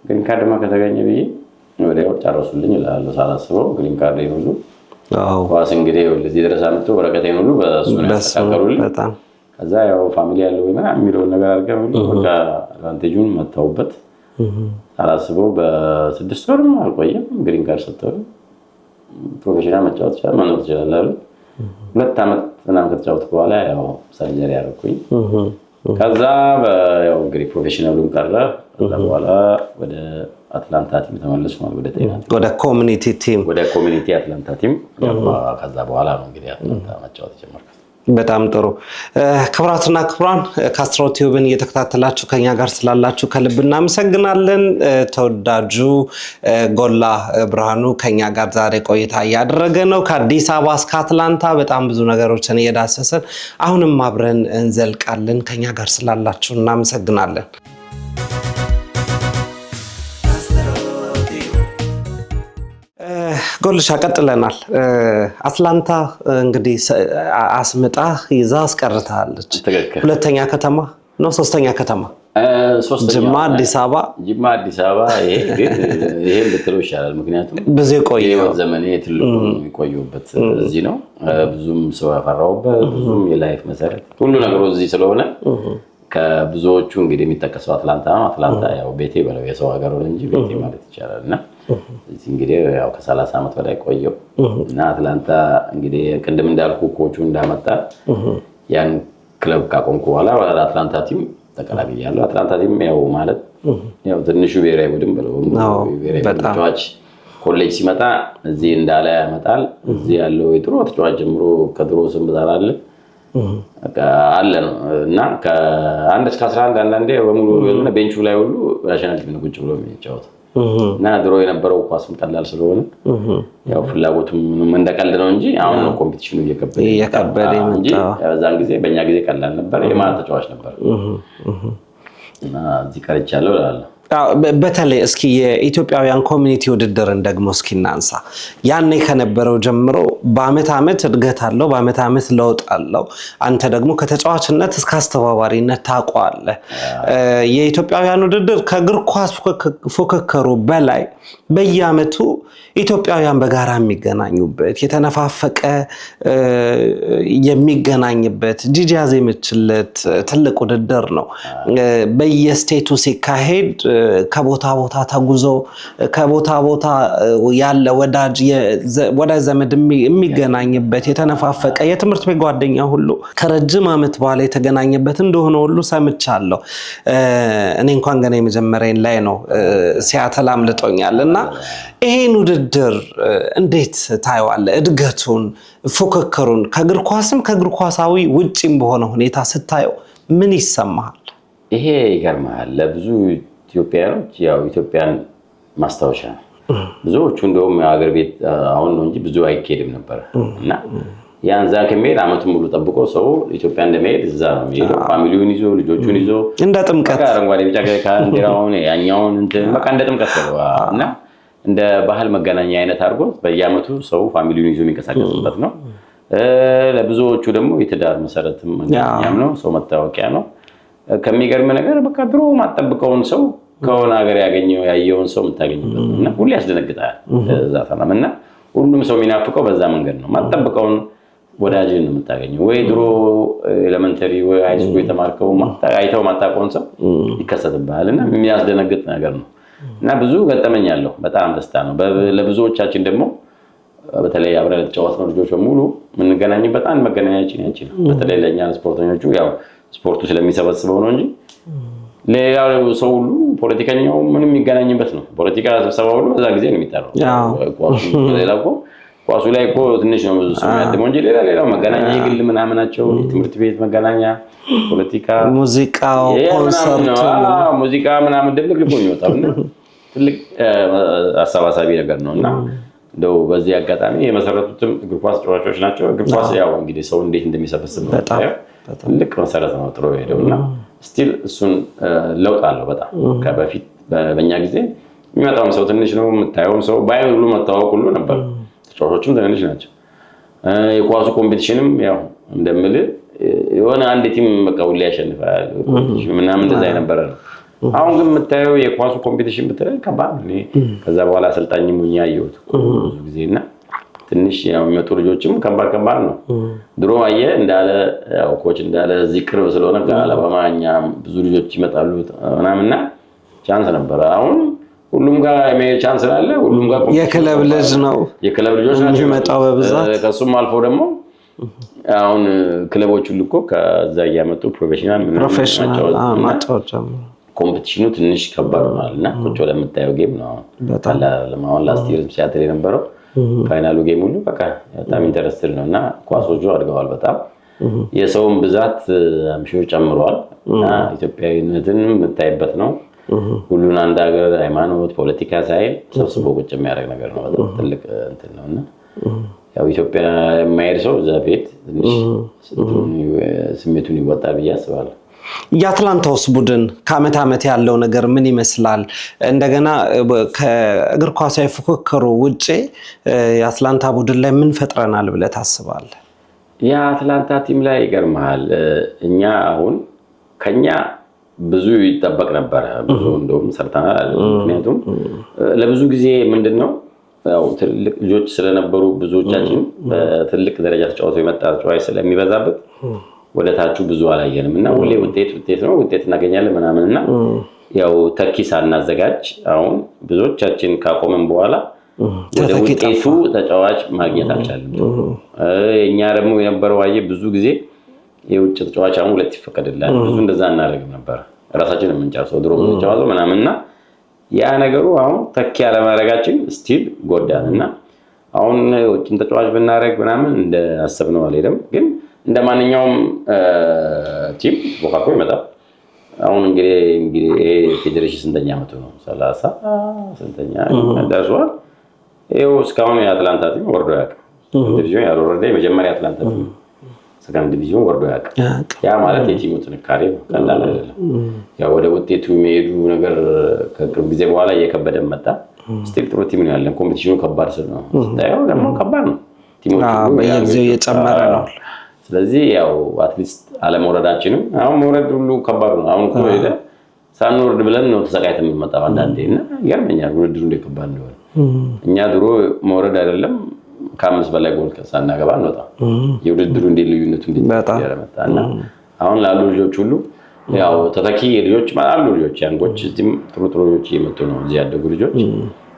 ግሪን ካርድማ ከተገኘ ብዬ ወዲያው ጨረሱልኝ እላለሁ ሳላስበው ግሪን ካርድ ይሁሉ ኳስ እንግዲህ ለዚህ ድረስ አመጡ ወረቀቴን ሁሉ በእሱ ነው ያስተካከሉልኝ። ከዛ ያው ፋሚሊ ያለው እና የሚለውን ነገር አድርገው በቃ አድቫንቴጁን መታውበት ሳላስበው በ6 ወርም አልቆየም ግሪን ካርድ ሰጥተው ፕሮፌሽናል መጫወት ይችላል መኖር ይችላል አሉ። 2 አመት ምናምን ከተጫወትኩ በኋላ ያው ሰርጀሪ አደረኩኝ። ከዛ ያው እንግዲህ ፕሮፌሽናሉን ቀረ። ከዛ በኋላ ወደ አትላንታ ቲም ተመለስኩ ማለት ወደ ጤና ወደ ኮሚኒቲ አትላንታ ቲም ከዛ በኋላ ነው እንግዲህ አትላንታ መጫወት ጀመርኩ። በጣም ጥሩ ክብራትና ክብራን ካስትሮ ቲዩብን እየተከታተላችሁ ከኛ ጋር ስላላችሁ ከልብ እናመሰግናለን። ተወዳጁ ጎላ ብርሃኑ ከኛ ጋር ዛሬ ቆይታ እያደረገ ነው ከአዲስ አበባ እስከ አትላንታ በጣም ብዙ ነገሮችን እየዳሰሰን አሁንም አብረን እንዘልቃለን። ከኛ ጋር ስላላችሁ እናመሰግናለን። ጎልሻ ቀጥለናል። አትላንታ እንግዲህ አስመጣ ይዛ አስቀርታለች። ሁለተኛ ከተማ ነው ሶስተኛ ከተማ ጅማ አዲስ አበባ ይሄ ልትለው ይሻላል። ምክንያቱም ብዙ የቆየው ዘመኔ ትልቁ የቆየሁበት እዚህ ነው። ብዙም ሰው ያፈራውበት ብዙም የላይፍ መሰረት ሁሉ ነገሩ እዚህ ስለሆነ ከብዙዎቹ እንግዲህ የሚጠቀሰው አትላንታ ያው ቤቴ በለው የሰው ሀገር ነው እንጂ ቤቴ ማለት ይቻላልና እዚህ እንግዲህ ያው ከ30 አመት በላይ ቆየው እና አትላንታ እንግዲህ ቅድም እንዳልኩ ኮቹ እንዳመጣ ያን ክለብ ካቆምኩ በኋላ ወደ አትላንታ ቲም ተቀላቅያለሁ። አትላንታ ቲም ያው ማለት ያው ትንሹ ብሔራዊ ቡድን በለው ብሔራዊ ተጫዋች ኮሌጅ ሲመጣ እዚህ እንዳለ ያመጣል። እዚህ ያለው የድሮ ተጫዋች ጀምሮ ከድሮ ስም ብዛት አለ ነው እና ከ1 እስከ 11 አንዳንዴ በሙሉ የሆነ ቤንቹ ላይ ሁሉ ናሽናል ቲም ነው ቁጭ ብሎ የሚጫወት እና ድሮ የነበረው ኳስም ቀላል ስለሆነ ያው ፍላጎቱም እንደቀልድ ነው እንጂ አሁን ነው ኮምፒቲሽኑ እየከበደ እንጂ በዛን ጊዜ በእኛ ጊዜ ቀላል ነበር። የማን ተጫዋች ነበር እና እዚህ ቀርቻለሁ እላለሁ። በተለይ እስኪ የኢትዮጵያውያን ኮሚኒቲ ውድድርን ደግሞ እስኪ እናንሳ። ያኔ ከነበረው ጀምሮ በአመት አመት እድገት አለው፣ በአመት አመት ለውጥ አለው። አንተ ደግሞ ከተጫዋችነት እስከ አስተባባሪነት ታውቀዋለህ። የኢትዮጵያውያን ውድድር ከእግር ኳስ ፉክክሩ በላይ በየአመቱ ኢትዮጵያውያን በጋራ የሚገናኙበት የተነፋፈቀ የሚገናኝበት ጂጂያዝ የምችለት ትልቅ ውድድር ነው። በየስቴቱ ሲካሄድ ከቦታ ቦታ ተጉዞ ከቦታ ቦታ ያለ ወዳጅ ዘመድ የሚገናኝበት የተነፋፈቀ የትምህርት ቤት ጓደኛ ሁሉ ከረጅም አመት በኋላ የተገናኘበት እንደሆነ ሁሉ ሰምቻለሁ። እኔ እንኳን ገና የመጀመሪያን ላይ ነው ሲያተል አምልጦኛልና ይሄን ውድድር እንዴት ታየዋለህ? እድገቱን ፉክክሩን ከእግር ኳስም ከእግር ኳሳዊ ውጪም በሆነ ሁኔታ ስታየው ምን ይሰማሃል? ይሄ ይገርማል። ለብዙ ኢትዮጵያኖች ያው ኢትዮጵያን ማስታወሻ ነው። ብዙዎቹ እንደውም ሀገር ቤት አሁን ነው እንጂ ብዙ አይኬድም ነበር እና ያን ዛ ከመሄድ አመቱን ሙሉ ጠብቆ ሰው ኢትዮጵያ እንደመሄድ እዛ ነው የሚሄደው። ፋሚሊውን ይዞ ልጆቹን ይዞ እንደ ጥምቀት አረንጓዴ ቢጫ ቀይ ካንዲራውን ያኛውን በቃ እንደ ጥምቀት ነው እና እንደ ባህል መገናኛ አይነት አድርጎ በየአመቱ ሰው ፋሚሊውን ይዞ የሚንቀሳቀስበት ነው። ለብዙዎቹ ደግሞ የትዳር መሰረትም መገናኛም ነው፣ ሰው መታወቂያ ነው። ከሚገርም ነገር በቃ ድሮ ማጠብቀውን ሰው ከሆነ ሀገር ያየውን ሰው የምታገኝበት ነው እና ሁሌ ያስደነግጣል። እዛ ተናምና ሁሉም ሰው የሚናፍቀው በዛ መንገድ ነው። ማጠብቀውን ወዳጅን ነው የምታገኘው። ወይ ድሮ ኤሌመንተሪ ወይ ሃይስኩል የተማርከው አይተው ማጣቆን ሰው ይከሰትብሃል እና የሚያስደነግጥ ነገር ነው እና ብዙ ገጠመኛለሁ። በጣም ደስታ ነው። ለብዙዎቻችን ደግሞ በተለይ አብረን ተጫዋቾች ልጆች በሙሉ የምንገናኝበት አንድ መገናኛችን ያቺ ነው። በተለይ ለኛ ስፖርተኞቹ ያው ስፖርቱ ስለሚሰበስበው ነው እንጂ ሌላው ሰው ሁሉ ፖለቲከኛው ምንም የሚገናኝበት ነው። ፖለቲካ ስብሰባ ሁሉ በዛ ጊዜ ነው የሚጠራው። ኳሱ ላይ እኮ ትንሽ ነው ብዙ ሰው ያደመው እንጂ ሌላው መገናኛ የግል ምናምናቸው ትምህርት ቤት መገናኛ፣ ፖለቲካ፣ ሙዚቃው፣ ኮንሰርቱ፣ ሙዚቃ ምናምን ድብልቅ ልቦ ይወጣውና ትልቅ አሰባሳቢ ነገር ነውና እንደው በዚህ አጋጣሚ የመሰረቱትም እግር ኳስ ተጫዋቾች ናቸው። እግር ኳስ ያው እንግዲህ ሰው እንዴት እንደሚሰበስብ ነው ትልቅ መሰረት ነው ጥሩ ሄደውና ስቲል እሱን ለውጥ አለው በጣም ከበፊት በእኛ ጊዜ የሚመጣው ሰው ትንሽ ነው የምታየው ሰው ባይሆን ሁሉ መታወቅ ሁሉ ነበር። ተጫዋቾችም ትንሽ ናቸው። የኳሱ ኮምፒቲሽንም ያው እንደምልህ የሆነ አንድ ቲም በቃ ሁሉ ያሸንፋል ምናምን እንደዛ የነበረ ነው። አሁን ግን የምታየው የኳሱ ኮምፒቲሽን ብትለኝ ከባድ ነው። ከዛ በኋላ አሰልጣኝም ሆኜ አየሁት ብዙ ጊዜና ትንሽ ያው የሚመጡ ልጆችም ከባድ ነው። ድሮ አየህ እንዳለ ያው ኮች እንዳለ እዚህ ቅርብ ስለሆነ ከአለባማ እኛ ብዙ ልጆች ይመጣሉ ምናምንና ቻንስ ነበር። አሁን ሁሉም ጋር ቻንስ አለ። ሁሉም ጋር የክለብ ልጅ ነው የክለብ ልጆች ናቸው የሚመጣው በብዛት። ከሱም አልፎ ደግሞ አሁን ክለቦች ሁሉ እኮ ከዛ ያመጡ ፕሮፌሽናል ማጫወቻ ኮምፒቲሽኑ ትንሽ ከባድ ሆኗልና ቁጭ ለምታየው ጌም ነው አሁን ላስት ይር ሲያትል የነበረው ፋይናሉ ጌም ሁሉ በቃ በጣም ኢንተረስትድ ነውና ኳሶቹ አድገዋል በጣም የሰውም ብዛት አምሽው ጨምሯል እና ኢትዮጵያዊነትን የምታይበት ነው። ሁሉን አንድ ሀገር ሃይማኖት ፖለቲካ ሳይል ሰብስቦ ቁጭ የሚያደርግ ነገር ነው። በጣም ትልቅ እንትን ነውና ያው ኢትዮጵያ የማይሄድ ሰው እዛ ቤት ትንሽ ስሜቱን ይወጣል ብዬ አስባለሁ። የአትላንታውስ ቡድን ከዓመት ዓመት ያለው ነገር ምን ይመስላል? እንደገና ከእግር ኳሳዊ ፉክክሩ ውጪ የአትላንታ ቡድን ላይ ምን ፈጥረናል ብለህ ታስባለህ? የአትላንታ ቲም ላይ ይገርምሃል እኛ አሁን ከኛ ብዙ ይጠበቅ ነበር። ብዙ እንደውም ሰርተናል። ምክንያቱም ለብዙ ጊዜ ምንድነው ያው ትልቅ ልጆች ስለነበሩ ብዙዎቻችን በትልቅ ደረጃ ተጫውተው የመጣ ተጫዋች ስለሚበዛበት ወደ ታቹ ብዙ አላየንም እና ሁሌ ውጤት ነው ውጤት እናገኛለን ምናምንና ያው ተኪስ አናዘጋጅ አሁን ብዙዎቻችን ካቆመን በኋላ ወደ ውጤቱ ተጫዋች ማግኘት አልቻለም። እኛ ደግሞ የነበረው አየ ብዙ ጊዜ የውጭ ተጫዋች አሁን ሁለት ይፈቀድላል ብዙ እንደዛ እናደርግም ነበር ራሳችን የምንጨርሰው ድሮ ተጫዋቾ ምናምንና ያ ነገሩ አሁን ተኪ ያለማድረጋችን ስቲል ጎዳንና አሁን የውጭን ተጫዋች ብናደርግ ምናምን እንደ አሰብነው አልሄደም። ግን እንደማንኛውም ቲም ቦካኮ ይመጣል። አሁን እንግዲህ ፌዴሬሽን ስንተኛ ዓመቱ ነው 30 ስንተኛ ደርሷል። ይኸው እስካሁን የአትላንታ ቲም ወርዶ ያውቃል። ዲቪዥን ያልወረደ የመጀመሪያ አትላንታ ቲም ሰከንድ ዲቪዥን ወርዶ ያውቃል። ያ ማለት የቲሙ ጥንካሬ ነው፣ ቀላል አይደለም። ያው ወደ ውጤቱ የሚሄዱ ነገር ከቅርብ ጊዜ በኋላ እየከበደ መጣ። ስቲል ጥሩ ቲም ነው ያለን። ኮምፒቲሽኑ ከባድ ስለሆነ ስታየው ደግሞ ከባድ ነው። ቲሞቹ በየጊዜው እየጨመረ ነው። ስለዚህ ያው አትሊስት አለመውረዳችንም አሁን መውረድ ሁሉ ከባድ ነው። አሁን እኮ ሄደ ሳንወርድ ብለን ነው ተሰቃይተን የምንመጣው አንዳንዴና ይገርመኛል ውድድሩ እንደ ከባድ እንደሆነ። እኛ ድሮ መውረድ አይደለም ከአምስት በላይ ጎል ሳናገባ እንወጣ የውድድሩ እንደ ልዩነቱ እንደ ያረመጣና አሁን ላሉ ልጆች ሁሉ ያው ተተኪ ልጆች ማለት ልጆች ያንጎች እዚህም ጥሩ ልጆች እየመጡ ነው። እዚህ ያደጉ ልጆች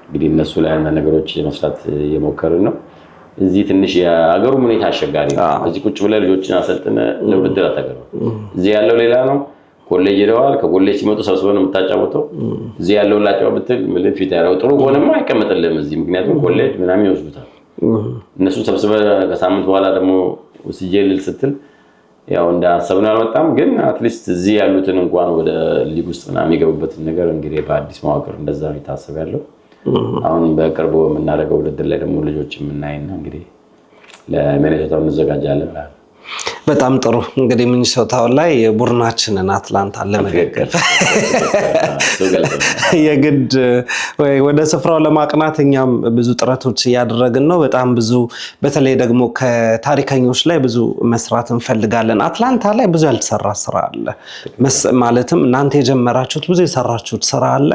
እንግዲህ እነሱ ላይ አንዳንድ ነገሮች መስራት እየሞከርን ነው። እዚህ ትንሽ የሀገሩ ሁኔታ አስቸጋሪ ነው። እዚህ ቁጭ ብለህ ልጆችን አሰልጥነ ለውድድር አታገሩ። እዚህ ያለው ሌላ ነው። ኮሌጅ ሄደዋል። ከኮሌጅ ሲመጡ ሰብስበን የምታጫወተው እዚህ ያለው ላጫው ብትል ምን ፊት ያለው ጥሩ ሆነማ አይቀመጥልህም እዚህ ምክንያቱም ኮሌጅ ምናምን ይወስዱታል። እነሱ ሰብስበህ ከሳምንት በኋላ ደግሞ ወስጄል ስትል ያው እንዳሰብነው አልመጣም። ግን አትሊስት እዚህ ያሉትን እንኳን ወደ ሊግ ውስጥ ምናምን የሚገቡበትን ነገር እንግዲህ በአዲስ መዋቅር እንደዛ ነው የታሰበ ያለው። አሁን በቅርቡ የምናደርገው ውድድር ላይ ደግሞ ልጆች የምናይና እንግዲህ ለሚኔሶታው እንዘጋጃለን። በጣም ጥሩ እንግዲህ ሚኒሶታው ላይ ቡድናችንን አትላንታ ለመደገፍ የግድ ወደ ስፍራው ለማቅናት እኛም ብዙ ጥረቶች እያደረግን ነው። በጣም ብዙ በተለይ ደግሞ ከታሪከኞች ላይ ብዙ መስራት እንፈልጋለን። አትላንታ ላይ ብዙ ያልተሰራ ስራ አለ ማለትም እናንተ የጀመራችሁት ብዙ የሰራችሁት ስራ አለ።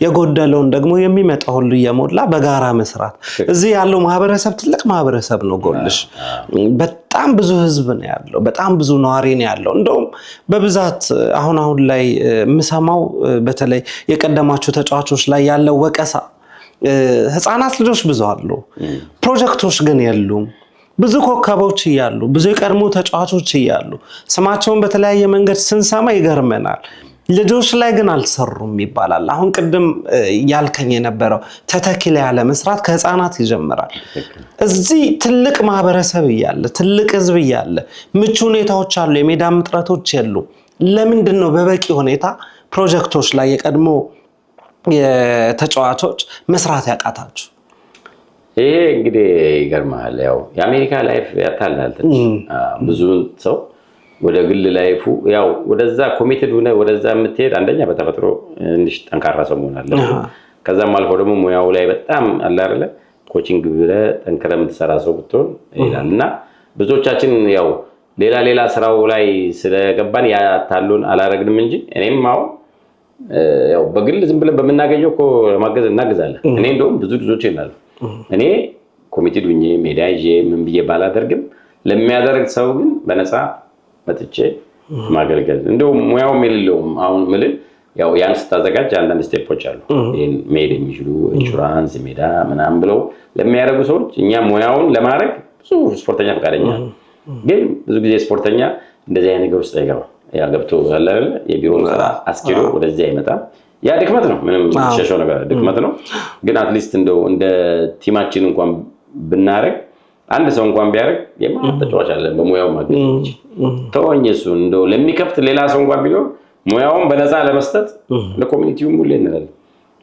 የጎደለውን ደግሞ የሚመጣው ሁሉ እየሞላ በጋራ መስራት። እዚህ ያለው ማህበረሰብ ትልቅ ማህበረሰብ ነው። ጎልሽ በጣም ብዙ ህዝብ ነው ያለው። በጣም ብዙ ነዋሪ ነው ያለው። እንደውም በብዛት አሁን ላይ የምሰማው በተለይ የቀደማችሁ ተጫዋቾች ላይ ያለው ወቀሳ ህፃናት ልጆች ብዙ አሉ፣ ፕሮጀክቶች ግን የሉም። ብዙ ኮከቦች እያሉ ብዙ የቀድሞ ተጫዋቾች እያሉ ስማቸውን በተለያየ መንገድ ስንሰማ ይገርመናል። ልጆች ላይ ግን አልሰሩም ይባላል። አሁን ቅድም ያልከኝ የነበረው ተተኪ ላይ ያለ መስራት ከህፃናት ይጀምራል። እዚህ ትልቅ ማህበረሰብ እያለ ትልቅ ህዝብ እያለ ምቹ ሁኔታዎች አሉ፣ የሜዳ እጥረቶች የሉ። ለምንድን ነው በበቂ ሁኔታ ፕሮጀክቶች ላይ የቀድሞ የተጫዋቾች መስራት ያቃታችሁ? ይሄ እንግዲህ ይገርማል። ያው የአሜሪካ ላይፍ ያታላል ትንሽ ብዙ ሰው ወደ ግል ላይፉ ያው ወደዛ ኮሚትድ ሆነ ወደዛ የምትሄድ አንደኛ በተፈጥሮ ትንሽ ጠንካራ ሰው መሆን አለበት። ከዛም አልፎ ደግሞ ሙያው ላይ በጣም አለ አይደለ ኮቺንግ ብለህ ጠንክረህ የምትሰራ ሰው ብትሆን ይላል እና ብዙዎቻችን ያው ሌላ ስራው ላይ ስለገባን ያታሉን አላረግንም እንጂ እኔም አሁን ያው በግል ዝም ብለን በመናገኘው እኮ ለማገዝ እናግዛለን። እኔ እንደውም ብዙ ልጆች ይላሉ እኔ ኮሚቴድ ሆኜ ሜዳ ይዤ ምን ብዬ ባላደርግም ለሚያደርግ ሰው ግን በነፃ መጥቼ ማገልገል እንደውም ሙያው የሌለውም አሁን ምልል ያው ያን ስታዘጋጅ አንዳንድ ስቴፖች አሉ። ይሄን ሜድ የሚችሉ ኢንሹራንስ ሜዳ ምናምን ብለው ለሚያደርጉ ሰዎች እኛ ሙያውን ለማድረግ ብዙ ስፖርተኛ ፈቃደኛ ግን ብዙ ጊዜ ስፖርተኛ እንደዚህ አይነት ነገር ውስጥ አይገባም። ያ ገብቶ ያለ አይደል የቢሮ ስራ አስኪዶ ወደዚህ አይመጣም። ያ ድክመት ነው፣ ምንም ሸሸው ነገር ድክመት ነው። ግን አትሊስት እንደው እንደ ቲማችን እንኳን ብናረግ አንድ ሰው እንኳን ቢያረግ የማን ተጫዋች አለ በሙያው ማግኘት ተወኝ እሱ እንደው ለሚከፍት ሌላ ሰው እንኳን ቢኖር ሙያውን በነፃ ለመስጠት ለኮሚኒቲው ሙሉ እንላለን።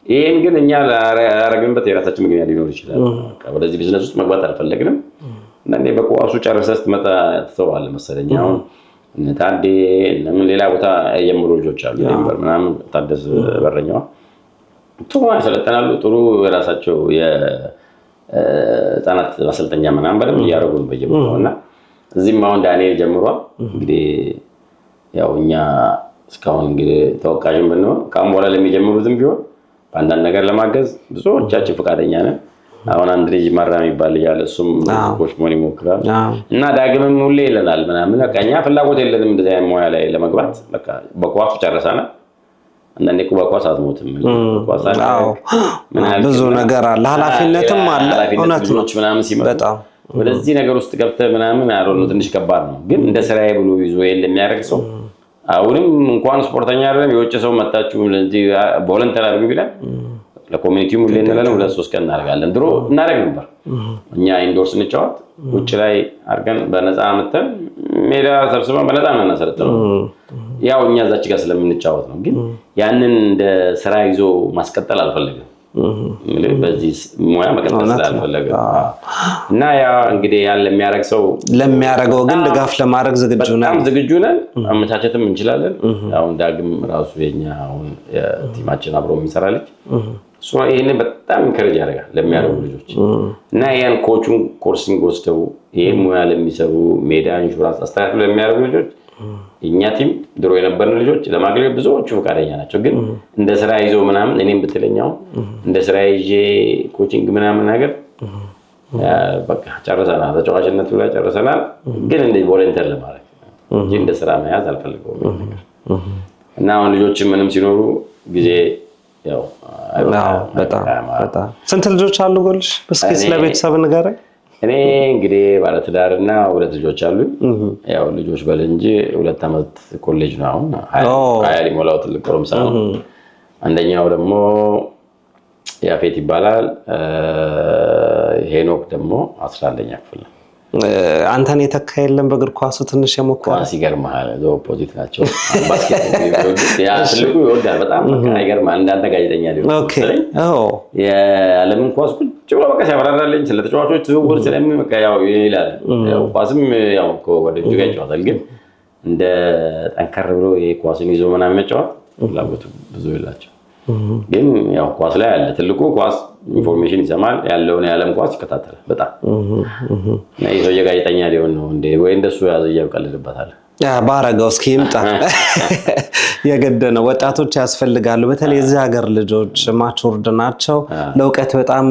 ይሄን ግን እኛ ያረግንበት የራሳችን ምክንያት ሊኖር ይችላል። ወደዚህ ቢዝነስ ውስጥ መግባት አልፈለግንም እና እንደ በቋሱ ጨርሰህ ስትመጣ ትተዋለህ መሰለኝ። አሁን ታዴ ለምን ሌላ ቦታ የጀመሩ ልጆች አሉ ነበር ምናምን ታደስ በረኛው ጥሩ ያሰለጠናሉ። ጥሩ የራሳቸው የህፃናት ማሰልጠኛ ምናምን በደንብ እያደረጉ ነው በየቦታው እና እዚህም አሁን ዳንኤል ጀምሯል። እንግዲህ ያው እኛ እስካሁን እንግዲህ ተወቃሽም ብንሆን ካም በኋላ ለሚጀምሩትም ቢሆን በአንዳንድ ነገር ለማገዝ ብዙዎቻችን ፈቃደኛ ነን። አሁን አንድ ልጅ ማራም ይባል ያለ እሱም ኮች መሆን ይሞክራል እና ዳግምም ሁሌ ይለናል ምናምን በቃ እኛ ፍላጎት የለንም እንደዚህ አይነት ሙያ ላይ ለመግባት በቃ በኳስ ጨርሰናል። አንዳንዴ እኮ በኳስ አትሞትም ብዙ ነገር አለ ኃላፊነትም አለ እውነት ነው ምናምን ሲመጣ ወደዚህ ነገር ውስጥ ገብተህ ምናምን አሮን ትንሽ ከባድ ነው። ግን እንደ ስራዬ ብሎ ይዞ የሚያደርግ ሰው አሁንም እንኳን ስፖርተኛ አይደለም የውጭ ሰው መጣችሁ ለዚህ ቮለንተር አድርጉ ቢላል ለኮሚኒቲው ሙሉ ለነለም 2-3 ቀን እናደርጋለን። ድሮ እናደርግ ነበር እኛ ኢንዶርስ እንጫወት ውጭ ላይ አርገን በነፃ መተን ሜዳ ሰብስበን በነፃ እናሰለጥነው ያው እኛ እዛች ጋር ስለምንጫወት ነው። ግን ያንን እንደ ስራ ይዞ ማስቀጠል አልፈለግም በዚህ ሙያ መቀጠል ስላልፈለገ እና ያ እንግዲህ ያን ለሚያደርግ ሰው ለሚያደርገው ግን ድጋፍ ለማድረግ ዝግጁ ነን አመቻቸትም እንችላለን። አሁን ዳግም ራሱ የኛ አሁን የቲማችን አብሮ የሚሰራ ልጅ እሱ ይሄንን በጣም ኢንከሬጅ ያደርጋል ለሚያደርጉ ልጆች እና ያን ኮቹን ኮርሲንግ ወስደው ይሄን ሙያ ለሚሰሩ ሜዳ ኢንሹራንስ አስተካክለው ለሚያደርጉ ልጆች እኛ ቲም ድሮ የነበርን ልጆች ለማግለል ብዙዎቹ ፈቃደኛ ናቸው። ግን እንደ ስራ ይዞ ምናምን እኔም ብትለኛው እንደ ስራ ይዤ ኮቺንግ ምናምን ነገር በቃ ጨርሰናል፣ ተጫዋችነቱ ላይ ጨርሰናል። ግን እንደ ቮለንተር ለማድረግ እንጂ እንደ ስራ መያዝ አልፈልገውም ነገር እና አሁን ልጆች ምንም ሲኖሩ ጊዜ ያው በጣም ስንት ልጆች አሉ ጎልሽ? እስኪ ስለ ቤተሰብ ንገረኝ። እኔ እንግዲህ ባለትዳርና 2 ልጆች አሉኝ። ያው ልጆች በል እንጂ 2 አመት ኮሌጅ ነው አሁን 20 ሊሞላው ትልቅ ጎረምሳ ነው። አንደኛው ደግሞ ያፌት ይባላል። ሄኖክ ደግሞ 11ኛ ክፍል ነው። አንተን የተካ የለም በእግር ኳሱ ትንሽ የሞከረ ኳስ ይገርማል። ኦፖዚት ናቸው። ባስኬትቦል ያ ትልቁ ይወዳል በጣም ይገርማል። እንዳንተ ጋዜጠኛ ሊሆን ይችላል። የዓለምን ኳስ ቁጭ ብሎ በቃ ሲያብራራልኝ ስለ ተጫዋቾች ዝውውር ስለሚመጣ ያው ይላል። ያው ኳስም ያው ወደዚህ ጋር ይጫወታል። ግን እንደ ጠንከር ብሎ የኳስን ይዞ ምናምን መጫወት ፍላጎቱ ብዙ የላቸው። ግን ያው ኳስ ላይ ያለ ትልቁ ኳስ ኢንፎርሜሽን ይሰማል ያለውን የዓለም ኳስ ይከታተላል በጣም እና ይሄው የጋዜጠኛ ሊሆን ነው እንደ ወይ እንደሱ ያዘ ያቀልልበታል። ባረጋው እስኪ ይምጣ የገደነው ወጣቶች ያስፈልጋሉ። በተለይ እዚህ ሀገር ልጆች ማቹርድ ናቸው፣ ለውቀት በጣም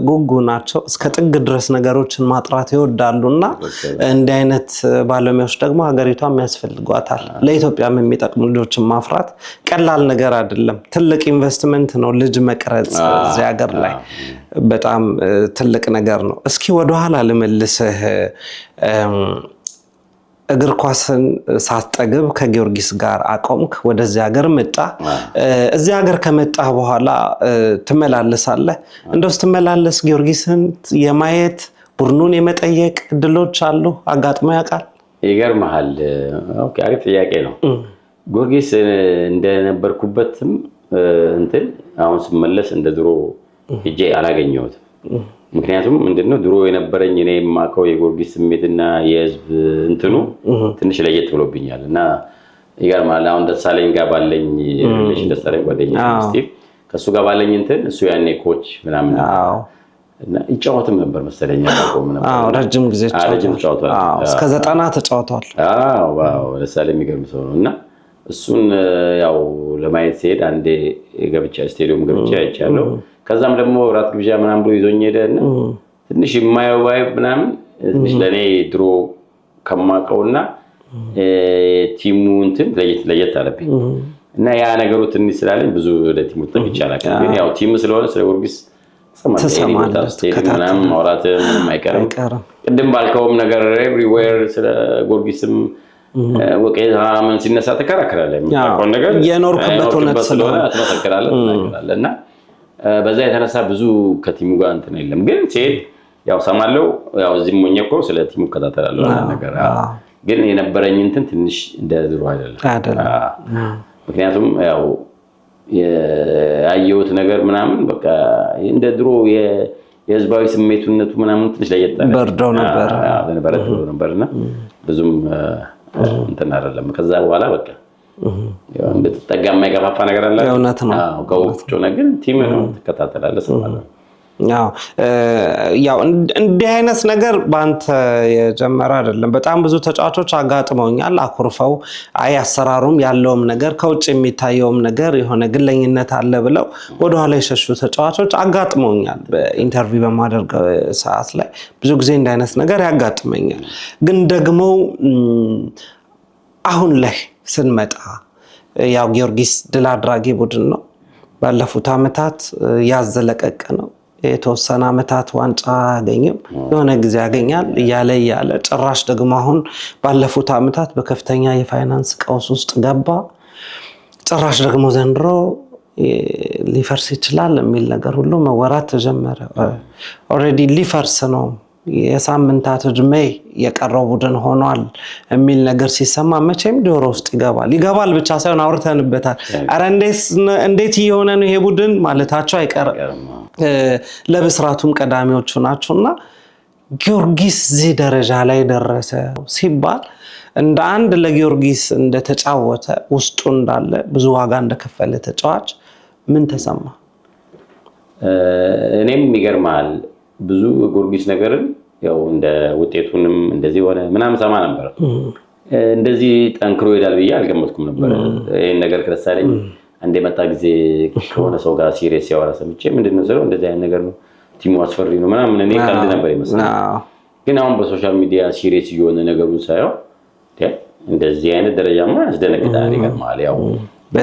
ጉጉ ናቸው፣ እስከ ጥግ ድረስ ነገሮችን ማጥራት ይወዳሉና እንዲህ አይነት ባለሙያዎች ደግሞ ሀገሪቷም ያስፈልጓታል። ለኢትዮጵያም የሚጠቅሙ ልጆችን ማፍራት ቀላል ነገር አይደለም፣ ትልቅ ኢንቨስትመንት ነው። ልጅ መቅረጽ እዚህ ሀገር ላይ በጣም ትልቅ ነገር ነው። እስኪ ወደ ኋላ ልመልስህ። እግር ኳስን ሳትጠግብ ከጊዮርጊስ ጋር አቆምክ፣ ወደዚህ ሀገር መጣ። እዚህ ሀገር ከመጣ በኋላ ትመላለሳለህ። እንደው ስትመላለስ ጊዮርጊስን የማየት ቡድኑን የመጠየቅ እድሎች አሉ? አጋጥሞ ያውቃል? ይገርምሃል። ኦኬ፣ አሪፍ ጥያቄ ነው። ጊዮርጊስ እንደነበርኩበትም እንትን አሁን ስመለስ እንደ ድሮ ሄጄ አላገኘሁትም። ምክንያቱም ምንድነው ድሮ የነበረኝ እኔ የማውቀው የጊዮርጊስ ስሜትና የህዝብ እንትኑ ትንሽ ለየት ብሎብኛል እና ይገርማል። አሁን ደሳለኝ ጋር ባለኝ ሪሌሽን ደሳለኝ ጓደኛ ስቲቭ ከሱ ጋር ባለኝ እንትን እሱ ያኔ ኮች ምናምን እና ይጫወትም ነበር መሰለኝ አቆም ነበር። ረጅም ጊዜ ተጫውቷል። እስከ 90 ተጫውቷል። ዋው ደሳለኝ የሚገርም ሰው ነው እና እሱን ያው ለማየት ሲሄድ አንዴ ገብቻ ስቴዲየም ገብቻ አይቻለሁ። ከዛም ደግሞ ራት ግብዣ ምናምን ብሎ ይዞኝ ሄደና ትንሽ የማየው ቫይብ ምናምን ትንሽ ለኔ ድሮ ከማውቀውና ቲሙ እንትን ለየት አለብኝ እና ያ ነገሩ ትንሽ ስላለኝ ብዙ ወደ ቲሙ ተጠቅቻለሁ። ግን ያው ቲም ስለሆነ ስለ ጊዮርጊስ ተሰማለት ምናምን ማውራት ምንም አይቀርም። ቅድም ባልከውም ነገር ኤቭሪዌር ስለ ጊዮርጊስም ወቄታ ምን ሲነሳ ተከራከራለህ። የምታውቀው ነገር የኖርክበት እውነት ስለሆነ ተመሰክራለህ እና በዛ የተነሳ ብዙ ከቲሙ ጋር እንትን የለም። ግን ሲሄድ ያው ሰማለው ያው እዚህም ሆኜ እኮ ስለ ቲሙ ከታተላለሁ ነገር ግን የነበረኝ እንትን ትንሽ እንደ ድሮ አይደለም። ምክንያቱም ያው ያየሁት ነገር ምናምን በቃ እንደ ድሮ የህዝባዊ ስሜቱነቱ ምናምን ትንሽ ለየት አለ። በርዶ ነበርና ብዙም እንትን አይደለም። ከዛ በኋላ በቃ ያው እንድትጠጋ የማይገፋፋ ነገር አለ። እውነት ነው። ከውጭ ነገር ቲም ነው ተከታተላለህ ማለት ያው እንዲህ አይነት ነገር ባንተ የጀመረ አይደለም። በጣም ብዙ ተጫዋቾች አጋጥመውኛል አኩርፈው አይ አሰራሩም ያለውም ነገር ከውጭ የሚታየውም ነገር የሆነ ግለኝነት አለ ብለው ወደ ኋላ የሸሹ ተጫዋቾች አጋጥመውኛል። በኢንተርቪው በማደርገው ሰዓት ላይ ብዙ ጊዜ እንዲህ አይነት ነገር ያጋጥመኛል። ግን ደግሞ አሁን ላይ ስንመጣ ያው ጊዮርጊስ ድል አድራጊ ቡድን ነው። ባለፉት አመታት ያዘለቀቀ ነው። የተወሰነ አመታት ዋንጫ ያገኘም የሆነ ጊዜ ያገኛል እያለ ጭራሽ ደግሞ አሁን ባለፉት አመታት በከፍተኛ የፋይናንስ ቀውስ ውስጥ ገባ። ጭራሽ ደግሞ ዘንድሮ ሊፈርስ ይችላል የሚል ነገር ሁሉ መወራት ተጀመረ። ኦሬዲ ሊፈርስ ነው የሳምንታት እድሜ የቀረው ቡድን ሆኗል የሚል ነገር ሲሰማ መቼም ጆሮ ውስጥ ይገባል ብቻ ሳይሆን አውርተንበታል። አረ እንዴት እየሆነ ነው ይሄ ቡድን ማለታቸው አይቀርም። ለብስራቱም ቀዳሚዎቹ ናቸውና ጊዮርጊስ እዚህ ደረጃ ላይ ደረሰ ሲባል እንደ አንድ ለጊዮርጊስ እንደተጫወተ ውስጡ እንዳለ ብዙ ዋጋ እንደከፈለ ተጫዋች ምን ተሰማ? እኔም ይገርማል ብዙ ጊዮርጊስ ነገርን ያው እንደ ውጤቱንም እንደዚህ ሆነ ምናምን ሰማ ነበር። እንደዚህ ጠንክሮ ይላል ብዬ አልገመትኩም ነበር። ይሄን ነገር ከረሳለኝ አንዴ መጣ ጊዜ ከሆነ ሰው ጋር ሲሪየስ ያወራ ሰምቼ ምንድነው ስለው እንደዚህ አይነት ነገር ነው ቲሙ አስፈሪ ነው ምናምን እኔ ቀልድ ነበር ይመስላል። ግን አሁን በሶሻል ሚዲያ ሲሪየስ እየሆነ ነገሩን ሳየው እንደዚህ አይነት ደረጃማ ያስደነግጣል። ይገርማል ያው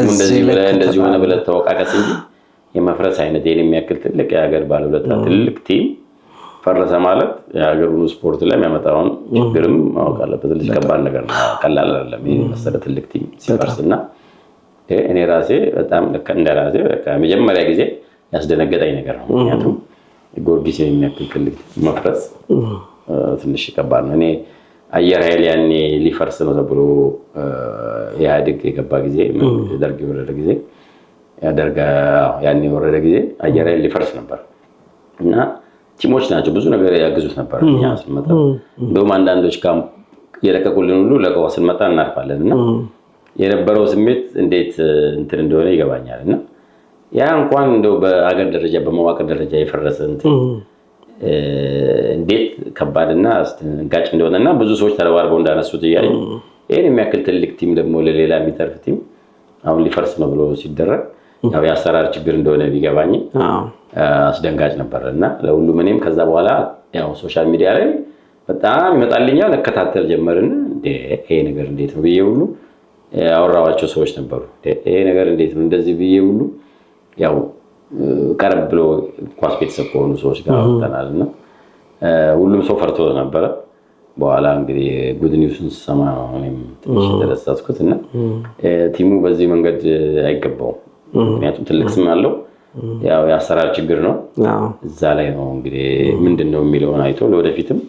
እንደዚህ ሆነ ብለህ ተወቃቀስ እንጂ የመፍረስ አይነት የኔ የሚያክል ትልቅ የሀገር ባለውለታ ትልቅ ቲም ፈረሰ ማለት የሀገሩን ስፖርት ላይ የሚያመጣውን ችግርም ማወቅ አለበት። ትልቅ ከባድ ነገር ነው፣ ቀላል አይደለም። ይሄ መሰረት ትልቅ ቲም ሲፈርስና እኔ ራሴ በጣም እንደራሴ በቃ መጀመሪያ ጊዜ ያስደነገጠኝ ነገር ነው። ምክንያቱም ጊዮርጊስ የሚያክል ትልቅ መፍረስ ትንሽ ከባድ ነው። እኔ አየር ኃይል ያኔ ሊፈርስ ነው ተብሎ ኢህአዴግ የገባ ጊዜ ደርግ የወረደ ጊዜ ያኔ የወረደ ጊዜ አየር ኃይል ሊፈርስ ነበር እና ቲሞች ናቸው ብዙ ነገር ያግዙት ነበር። እኛ ስንመጣ እንደውም አንዳንዶች ካምፕ የለቀቁልን ሁሉ ለቀው ስንመጣ እናርፋለን እና የነበረው ስሜት እንዴት እንትን እንደሆነ ይገባኛል። እና ያ እንኳን እንደው በአገር ደረጃ በመዋቅር ደረጃ የፈረሰ እንትን እንዴት ከባድና አስደንጋጭ እንደሆነና ብዙ ሰዎች ተረባርበው እንዳነሱት ይያይ ይሄን የሚያክል ትልቅ ቲም ደግሞ ለሌላ የሚተርፍ ቲም አሁን ሊፈርስ ነው ብሎ ሲደረግ ያው የአሰራር ችግር እንደሆነ ቢገባኝ አስደንጋጭ ነበርና ለሁሉም እኔም ከዛ በኋላ ያው ሶሻል ሚዲያ ላይ በጣም ይመጣልኛል እከታተል ጀመርን። ይሄ ነገር እንዴት ነው ብዬ ሁሉ ያወራዋቸው ሰዎች ነበሩ። ይሄ ነገር እንዴት ነው እንደዚህ ብዬ ሁሉ ያው ቀረብ ብሎ ኳስ ቤተሰብ ከሆኑ ሰዎች ጋር ወጣናልና ሁሉም ሰው ፈርቶ ነበር። በኋላ እንግዲህ ጉድ ኒውስን ሰማ እኔም ትንሽ ተደሰትኩትና ቲሙ በዚህ መንገድ አይገባውም። ምክንያቱም ትልቅ ስም አለው ያው የአሰራር ችግር ነው። እዛ ላይ ነው እንግዲህ ምንድነው የሚለውን አይቶ ለወደፊትም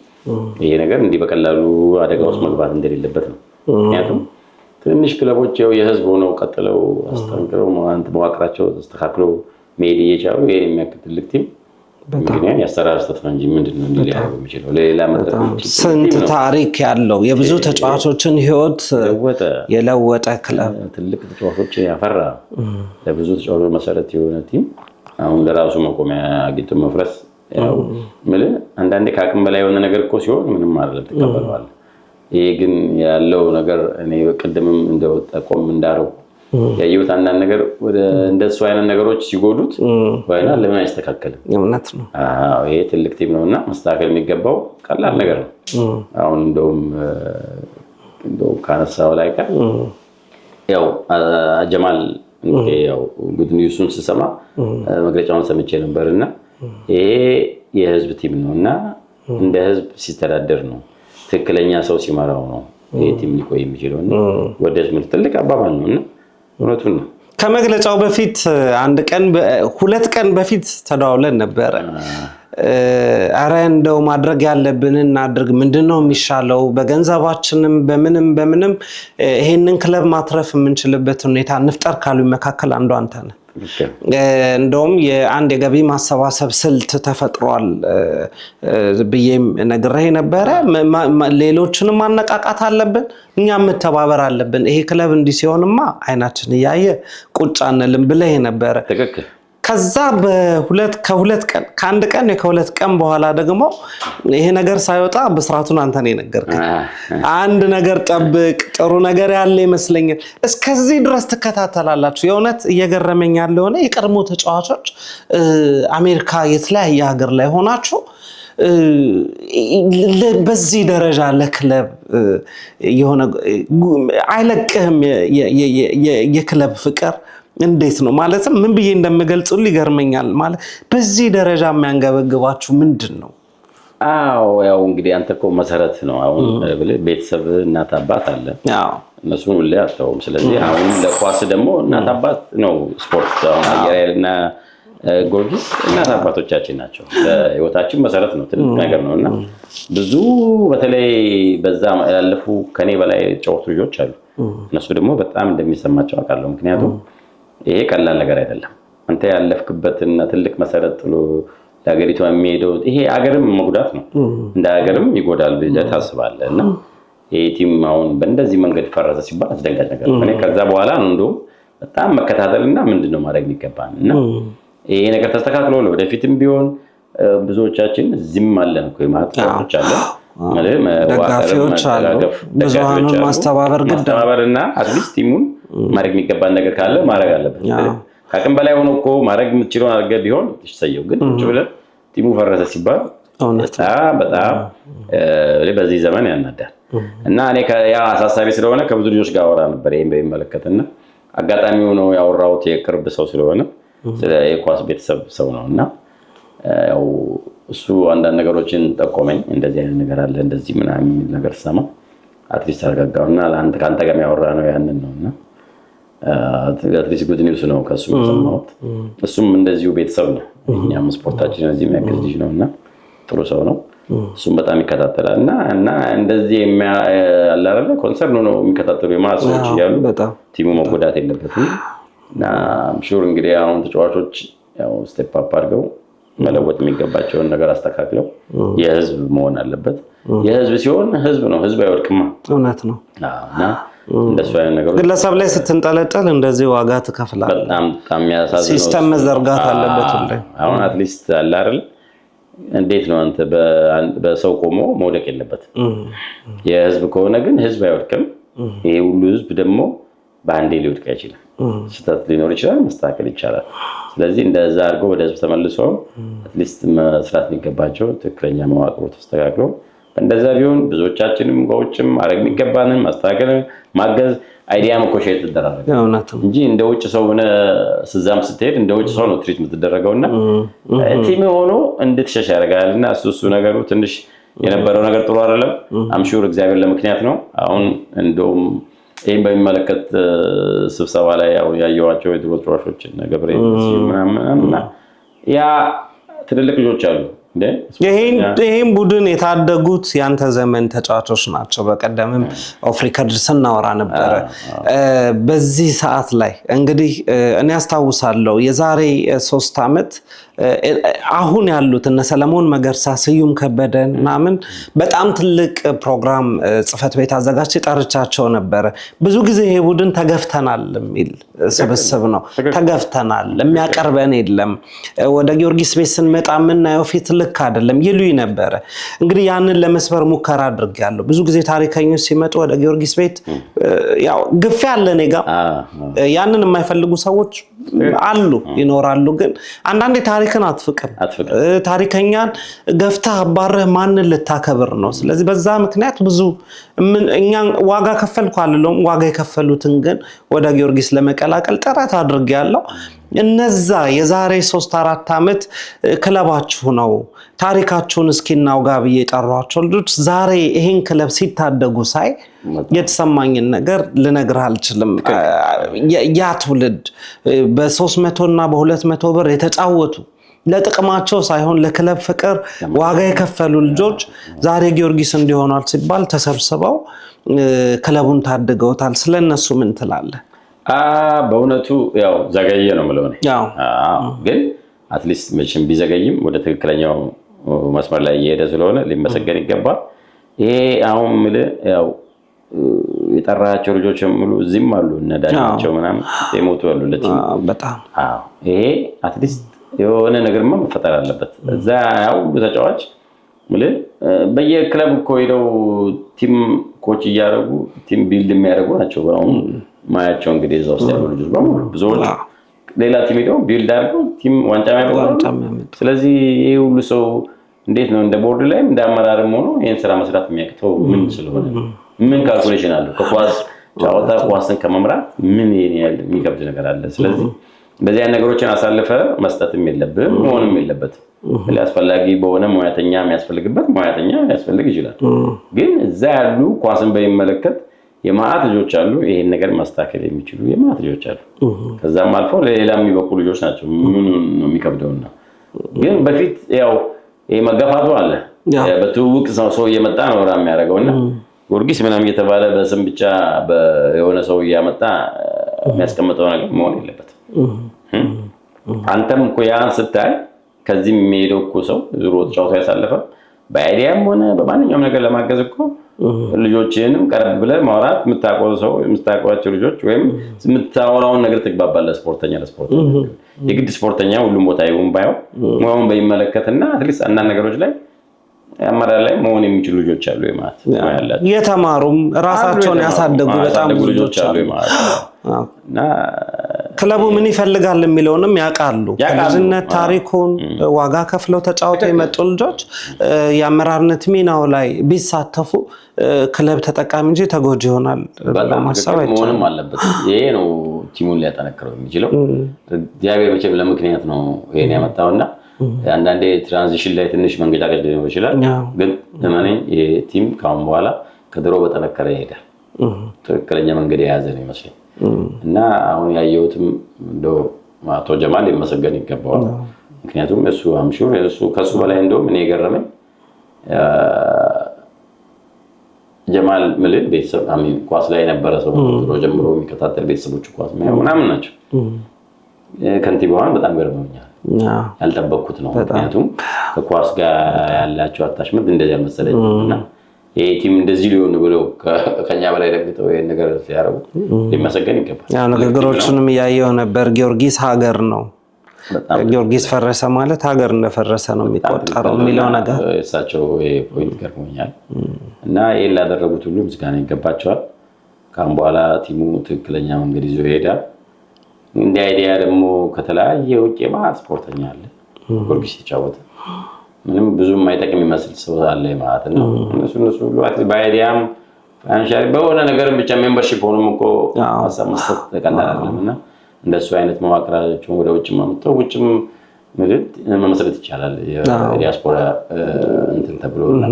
ይሄ ነገር እንዲህ በቀላሉ አደጋ ውስጥ መግባት እንደሌለበት ነው። ምክንያቱም ትንሽ ክለቦች የህዝብ ሆነው ቀጥለው አስተንክረው መዋቅራቸው ተስተካክለው መሄድ እየቻሉ ይሄን የሚያክል ትልቅ ቲም ምክንያት ያሰራር ስህተት ነው እንጂ ምንድነው እንዲህ ሊያደርግ የሚችለው? ሌላ መድረክ ስንት ታሪክ ያለው የብዙ ተጫዋቾችን ህይወት የለወጠ ክለብ ትልቅ ተጫዋቾች ያፈራ ለብዙ ተጫዋቾች መሰረት የሆነ ቲም አሁን ለራሱ መቆሚያ አግኝቶ መፍረስ ያው ማለት አንዳንዴ ከአቅም በላይ የሆነ ነገር እኮ ሲሆን ምንም አይደለም ተቀበለዋለህ። ይሄ ግን ያለው ነገር እኔ በቀደምም እንደወጣቆም እንዳረው ያየሁት አንዳንድ ነገር ወደ እንደሱ አይነት ነገሮች ሲጎዱት ወይና ለምን አይስተካከልም? እውነት ነው። ይሄ ትልቅ ቲም ነውና መስተካከል የሚገባው ቀላል ነገር ነው። አሁን እንደውም ካነሳው ላይ ቀር ያው ጀማል ያው ጉድ ኒውሱን ስሰማ መግለጫውን ሰምቼ ነበርና ይሄ የህዝብ ቲም ነውና እንደ ህዝብ ሲተዳደር ነው ትክክለኛ ሰው ሲመራው ነው ይሄ ቲም ሊቆይ የሚችለው እና ወደ ትምህርት ትልቅ አባባል ነውና እውነቱን ነው። ከመግለጫው በፊት ሁለት ቀን በፊት ተደዋውለን ነበር። አረ እንደው ማድረግ ያለብንን እናድርግ፣ ምንድነው የሚሻለው፣ በገንዘባችንም በምንም ይሄንን ክለብ ማትረፍ የምንችልበት ሁኔታ እንፍጠር ካሉ መካከል አንዱ አንተ ነህ። እንደውም የአንድ የገቢ ማሰባሰብ ስልት ተፈጥሯል ብዬም ነግሬህ ነበረ። ሌሎችንም ማነቃቃት አለብን፣ እኛም መተባበር አለብን። ይሄ ክለብ እንዲህ ሲሆንማ አይናችን እያየ ቁጭ አንልም ብለህ ነበረ። ትክክል። ከዛ ከሁለት ቀን በኋላ ደግሞ ይሄ ነገር ሳይወጣ በስራቱን አንተ ነው የነገርከኝ። አንድ ነገር ጠብቅ፣ ጥሩ ነገር ያለ ይመስለኛል። እስከዚህ ድረስ ትከታተላላችሁ። የእውነት እየገረመኝ ያለው ሆነ የቀድሞ ተጫዋቾች አሜሪካ የተለያየ ሀገር ላይ ሆናችሁ በዚህ ደረጃ ለክለብ የሆነ አይለቅህም የክለብ ፍቅር እንዴት ነው ማለትም ምን ብዬ እንደምገልጽልህ ይገርመኛል። ማለት በዚህ ደረጃ የሚያንገበግባችሁ ምንድነው? ያው እንግዲህ አንተ እኮ መሰረት ነው። አሁን ቤተሰብ እናት አባት አለ። እነሱን ሁሌ አታውም። ስለዚህ አሁን ለኳስ ደግሞ እናት አባት ነው ስፖርት። አሁን አየርና ጊዮርጊስ እናት አባቶቻችን ናቸው። ለህይወታችን መሰረት ነው፣ ትልቅ ነገር ነውና ብዙ በተለይ በዛ ያለፉ ከኔ በላይ ጨዋታ ልጆች አሉ። እነሱ ደግሞ በጣም እንደሚሰማቸው አውቃለሁ። ምክንያቱም ይሄ ቀላል ነገር አይደለም። አንተ ያለፍክበትና ትልቅ መሰረት ጥሎ ለሀገሪቷ የሚሄደው ይሄ ሀገርም መጉዳት ነው፣ እንደ ሀገርም ይጎዳል ብለህ ታስባለህና ይሄ ቲም አሁን በእንደዚህ መንገድ ፈረሰ ሲባል አስደንጋጭ ነገር ነው። እኔ ከዛ በኋላ ነው እንደውም በጣም መከታተልና ምንድነው ማድረግ የሚገባና ይሄ ነገር ተስተካክሎ ወደፊትም ቢሆን ብዙዎቻችን ዝም አለን እኮ ማጥፋቶች አለ ደጋፊዎች አሉ። ብዙሃኑን ማስተባበር ግድና አትሊስት ቲሙን ማድረግ የሚገባን ነገር ካለ ማድረግ አለበት። ከአቅም በላይ ሆኖ እኮ ማድረግ የምትችለውን አድርገህ ቢሆን ትሰየው። ግን ቁጭ ብለህ ቲሙ ፈረሰ ሲባል በጣም በዚህ ዘመን ያናዳል። እና እኔ ያ አሳሳቢ ስለሆነ ከብዙ ልጆች ጋር አወራ ነበር ይሄን በሚመለከትና አጋጣሚ ሆኖ ያወራሁት የቅርብ ሰው ስለሆነ ስለ የኳስ ቤተሰብ ሰው ነውና ያው እሱ አንዳንድ ነገሮችን ጠቆመኝ። እንደዚህ አይነት ነገር አለ እንደዚህ ምናምን ነገር ሰማ አትሊስት አረጋጋውና ለአንተ ካንተ ጋር ያወራ ነው ያንን ነውና አትሊስት ጉድ ኒውስ ነው ከሱ ሰማሁት። እሱም እንደዚሁ ቤተሰብ ነው። እኛም ስፖርታችን እዚህ የሚያግዝ ልጅ ነውና ጥሩ ሰው ነው። እሱም በጣም ይከታተላልና እና እንደዚህ ያለ አይደለ ኮንሰርን ነው የሚከታተሉ የማሰዎች ያሉ ቲሙ መጎዳት የለበትም። እና ሹር እንግዲህ አሁን ተጫዋቾች ያው ስቴፕ አፕ አድርገው መለወጥ የሚገባቸውን ነገር አስተካክለው የህዝብ መሆን አለበት። የህዝብ ሲሆን ህዝብ ነው፣ ህዝብ አይወድቅማ። እውነት ነው። እና እንደሱ አይነት ነገሮች ግለሰብ ላይ ስትንጠለጠል እንደዚህ ዋጋ ትከፍላለህ። በጣም የሚያሳዝነው ሲስተም መዘርጋት አለበት ሁሉ። አሁን አትሊስት አለ አይደል እንዴት ነው አንተ በሰው ቆሞ መውደቅ የለበትም። የህዝብ ከሆነ ግን ህዝብ አይወድቅም። ይሄ ሁሉ ህዝብ ደግሞ በአንዴ ሊወድቅ አይችልም። ስህተት ሊኖር ይችላል፣ መስተካከል ይቻላል። ስለዚህ እንደዛ አድርጎ ወደ ህዝብ ተመልሶ አትሊስት መስራት የሚገባቸው ትክክለኛ መዋቅሩ ተስተካክሎ እንደዛ ቢሆን ብዙዎቻችንም ከውጭም ማድረግ የሚገባንን ማስተካከል ማገዝ አይዲያ መኮሼት ተደረገ እንጂ እንደ ውጭ ሰው ሆነ ስዛም ስትሄድ እንደ ውጭ ሰው ነው ትሪት የምትደረገውና ቲም ሆኖ እንድትሸሽ ያደርጋልና እሱ ነገሩ ትንሽ የነበረው ነገር ጥሩ አይደለም። አምሹር እግዚአብሔር ለምክንያት ነው። አሁን እንደውም ይሄን በሚመለከት ስብሰባ ላይ ያየዋቸው የድሮ ተጫዋቾች ገብሬ ምናምን ያ ትልልቅ ልጆች አሉ ይሄን ቡድን የታደጉት ያንተ ዘመን ተጫዋቾች ናቸው። በቀደምም ኦፍሪከርድ ስናወራ ነበረ። በዚህ ሰዓት ላይ እንግዲህ እኔ አስታውሳለሁ የዛሬ 3 ዓመት አሁን ያሉት እነ ሰለሞን መገርሳ፣ ስዩም ከበደን ምናምን በጣም ትልቅ ፕሮግራም ጽህፈት ቤት አዘጋጅቼ ጠርቻቸው ነበረ። ብዙ ጊዜ ይሄ ቡድን ተገፍተናል የሚል ስብስብ ነው። ተገፍተናል፣ የሚያቀርበን የለም፣ ወደ ጊዮርጊስ ቤት ስንመጣ የምናየው ፊት ልክ አይደለም ይሉኝ ነበረ። እንግዲህ ያንን ለመስበር ሙከራ አድርጌያለሁ። ብዙ ጊዜ ታሪከኞች ሲመጡ ወደ ጊዮርጊስ ቤት ያው ግፍ ያለ እኔ ጋ ያንን የማይፈልጉ ሰዎች አሉ ይኖራሉ። ግን አንዳንዴ ታሪክን አትፍቅም። ታሪከኛን ገፍተህ አባረህ ማንን ልታከብር ነው? ስለዚህ በዛ ምክንያት ብዙ እኛ ዋጋ ከፈልኩ አልለውም። ዋጋ የከፈሉትን ግን ወደ ጊዮርጊስ ለመቀላቀል ጥረት አድርጌያለሁ። እነዛ የዛሬ 3-4 ዓመት ክለባችሁ ነው ታሪካችሁን እስኪናውጋ ብዬ የጠሯቸው ልጆች ዛሬ ይሄን ክለብ ሲታደጉ ሳይ የተሰማኝን ነገር ልነግርህ አልችልም። ያ ትውልድ በ300 እና በ200 ብር የተጫወቱ ለጥቅማቸው ሳይሆን ለክለብ ፍቅር ዋጋ የከፈሉ ልጆች ዛሬ ጊዮርጊስ እንዲሆኗል ሲባል ተሰብስበው ክለቡን ታድገውታል። ስለነሱ ምን ትላለህ? በእውነቱ ያው ዘገየ ነው የምለው እኔ። ግን አትሊስት መቼም ቢዘገይም ወደ ትክክለኛው መስመር ላይ እየሄደ ስለሆነ ሊመሰገን ይገባል። ይሄ አሁን የምልህ ያው የጠራቸው ልጆች ሙሉ እዚህም አሉ እነ ዳኛቸው ምናምን የሞቱ አሉ ለቲም በጣም ይሄ አትሊስት የሆነ ነገርማ መፈጠር አለበት። እዛ ያው ተጫዋች ማለት በየክለብ እኮ ሄደው ቲም ኮች እያደረጉ ቲም ቢልድ የሚያደርጉ ናቸው። አሁን ማያቸው እንግዲህ እዛ ውስጥ ያሉ ልጆች በሙሉ ብዙዎች ሌላ ቲም ሄደው ቢልድ አድርገው ቲም ዋንጫ የሚያደርጉ። ስለዚህ ይሄ ሁሉ ሰው እንዴት ነው እንደ ቦርድ ላይም እንደ አመራርም ሆኖ ይሄን ስራ መስራት የሚያቅተው ምን ስለሆነ ምን ካልኩሌሽን አለው? ከኳስ ጨዋታ ኳስን ከመምራት ምን ያህል የሚከብድ ነገር አለ? ስለዚህ እንደዚህ አይነት ነገሮችን አሳልፈ መስጠትም የለብህም መሆንም የለበትም። አስፈላጊ በሆነ ሙያተኛ የሚያስፈልግበት ሙያተኛ ያስፈልግ ይችላል። ግን እዛ ያሉ ኳስን በሚመለከት የማዕት ልጆች አሉ፣ ይሄን ነገር ማስተካከል የሚችሉ የማዕት ልጆች አሉ። ከዛም አልፎ ለሌላ የሚበቁ ልጆች ናቸው። ምን ነው የሚከብደውና ግን በፊት ያው ይሄ መገፋቱ አለ። በትውውቅ ሰው እየመጣ ነው ራ የሚያደርገውና ጊዮርጊስ ምናምን እየተባለ በስም ብቻ የሆነ ሰው እያመጣ የሚያስቀምጠው ነገር መሆን የለበትም። አንተም እኮ ያን ስታይ ከዚህ የሚሄደው እኮ ሰው ዙሮ ተጫውቶ ያሳለፈ በአይዲያም ሆነ በማንኛውም ነገር ለማገዝ እኮ ልጆችንም ቀረብ ብለህ ማውራት የምታውቋቸው ልጆች ወይም የምታወራውን ነገር ትግባባለህ። ስፖርተኛ ለስፖርተኛ የግድ ስፖርተኛ ሁሉም ቦታ ይሁን ባይው ሙያውን በሚመለከትና አትሊስት አንዳንድ ነገሮች ላይ አመራር ላይ መሆን የሚችሉ ልጆች አሉ ማለት ነው። የተማሩም ራሳቸውን ያሳደጉ በጣም ልጆች አሉ ማለት ነው። እና ክለቡ ምን ይፈልጋል የሚለውንም ያውቃሉ። ከልጅነት ታሪኩን ዋጋ ከፍለው ተጫውተው የመጡ ልጆች የአመራርነት ሚናው ላይ ቢሳተፉ ክለብ ተጠቃሚ እንጂ ተጎጂ ይሆናል ለማሰብ አይቻልም አለበት። ይሄ ነው ቲሙን ሊያጠነክረው የሚችለው። እግዚአብሔር መቼም ለምክንያት ነው ይሄን ያመጣውና አንዳንዴ ትራንዚሽን ላይ ትንሽ መንገጫገጭ ሊኖር ይችላል። ግን ለማንኛውም ይሄ ቲም ካሁን በኋላ ከድሮ በጠነከረ ይሄዳል። ትክክለኛ መንገድ የያዘ ነው ይመስለኝ እና አሁን ያየሁትም እንደው አቶ ጀማል ሊመሰገን ይገባዋል። ምክንያቱም እሱ አምሹር እሱ ከሱ በላይ እንደውም እኔ የገረመኝ ጀማል ምልል ቤተሰብ አሚን ኳስ ላይ የነበረ ሰው ድሮ ጀምሮ የሚከታተል ቤተሰቦቹ ኳስ ምናምን ናቸው። ከንቲባዋን በጣም ገርመኛል። ያልጠበቅኩት ነው። ምክንያቱም ከኳስ ጋር ያላቸው አታችመንት እንደዚህ አልመሰለኝምና ይሄ ቲም እንደዚህ ሊሆን ብለው ከኛ በላይ ደግጠው ይሄን ነገር ሲያረጉ ሊመሰገን ይገባል። ያው ነገሮችንም ያየው ነበር። ጊዮርጊስ ሀገር ነው። ጊዮርጊስ ፈረሰ ማለት ሀገር እንደፈረሰ ነው የሚቆጠረው የሚለው ነገር እሳቸው ፖይንት ገርሞኛል እና ይሄን ላደረጉት ሁሉ ምስጋና ይገባቸዋል። ካሁን በኋላ ቲሙ ትክክለኛ መንገድ ይዞ ይሄዳል። እንደ አይዲያ ደግሞ ከተለያየ ውጪ ማለት ስፖርተኛ አለ ጊዮርጊስ ይጫወት ምንም ብዙም አይጠቅም ይመስል ሰው አለ ማለት ነው። እነሱ ሁሉ በአይዲያም ፋይናንሻሊ በሆነ ነገርም ብቻ ሜምበርሺፕ ሆኖም እኮ ሀሳብ መስጠት ተቀላል አይደለምና እንደሱ አይነት መዋቅራቸውን ወደ ውጭ ማምጣት ውጭም መመስረት ይቻላል። የዲያስፖራ እንትን ተብሎና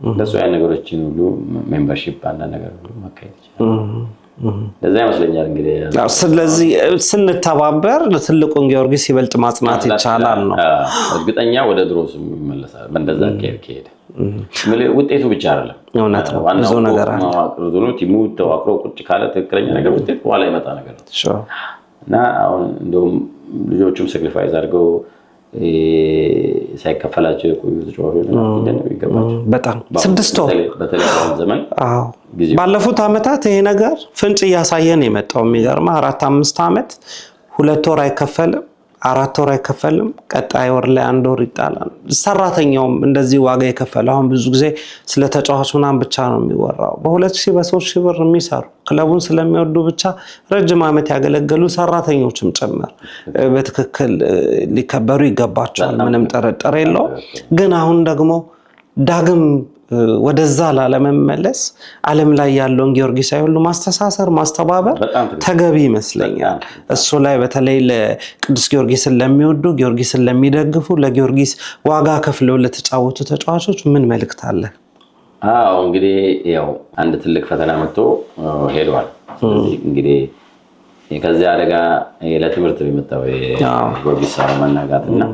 እንደሱ አይነት ነገሮችን ሁሉ ሜምበርሺፕ አንዳንድ ነገር ሁሉ ማካሄድ ይችላል። ለዛ ይመስለኛል እንግዲህ ስለዚህ ስንተባበር ትልቁን ጊዮርጊስ ይበልጥ ማጽናት ይቻላል ነው። እርግጠኛ ወደ ድሮስ ይመለሳል በእንደዛ ከሄደ ውጤቱ ብቻ አይደለም እውነት ነው ብዙ ነገር አለ ማቅረዱ ቲሙ ተዋቅሮ ቁጭ ካለ ትክክለኛ ነገር ውጤት በኋላ ይመጣ ነገር ነው እና አሁን እንደውም ልጆቹም ሳክሪፋይስ አድርገው ሳይከፈላቸው የቆዩ ተጫዋቾች ነው ይገባቸው በጣም 6 ወር በተለይ ዘመን ባለፉት አመታት ይሄ ነገር ፍንጭ እያሳየን የመጣው የሚገርማ 4-5 አመት 2 ወር አይከፈልም 4 ወር አይከፈልም ቀጣይ ወር ላይ 1 ወር ይጣላል ሰራተኛውም እንደዚህ ዋጋ የከፈለው አሁን ብዙ ጊዜ ስለ ተጫዋች ምናምን ብቻ ነው የሚወራው በ2000 በ3000 ብር የሚሰሩ ክለቡን ስለሚወዱ ብቻ ረጅም አመት ያገለገሉ ሰራተኞችም ጭምር በትክክል ሊከበሩ ይገባቸዋል ምንም ጥርጥር የለው ግን አሁን ደግሞ ዳግም ወደዛ ለመመለስ ዓለም ላይ ያለውን ጊዮርጊሳዊ ሁሉ ማስተሳሰር ማስተባበር ተገቢ ይመስለኛል እሱ ላይ በተለይ ለቅዱስ ጊዮርጊስን ለሚወዱ ጊዮርጊስን ለሚደግፉ ለጊዮርጊስ ዋጋ ከፍለው ለተጫወቱ ተጫዋቾች ምን መልእክት አለ እንግዲህ ያው አንድ ትልቅ ፈተና መጥቶ ሄዷል ስለዚህ እንግዲህ ከዚህ አደጋ ለትምህርት የመጣው የጊዮርጊስ መናጋትና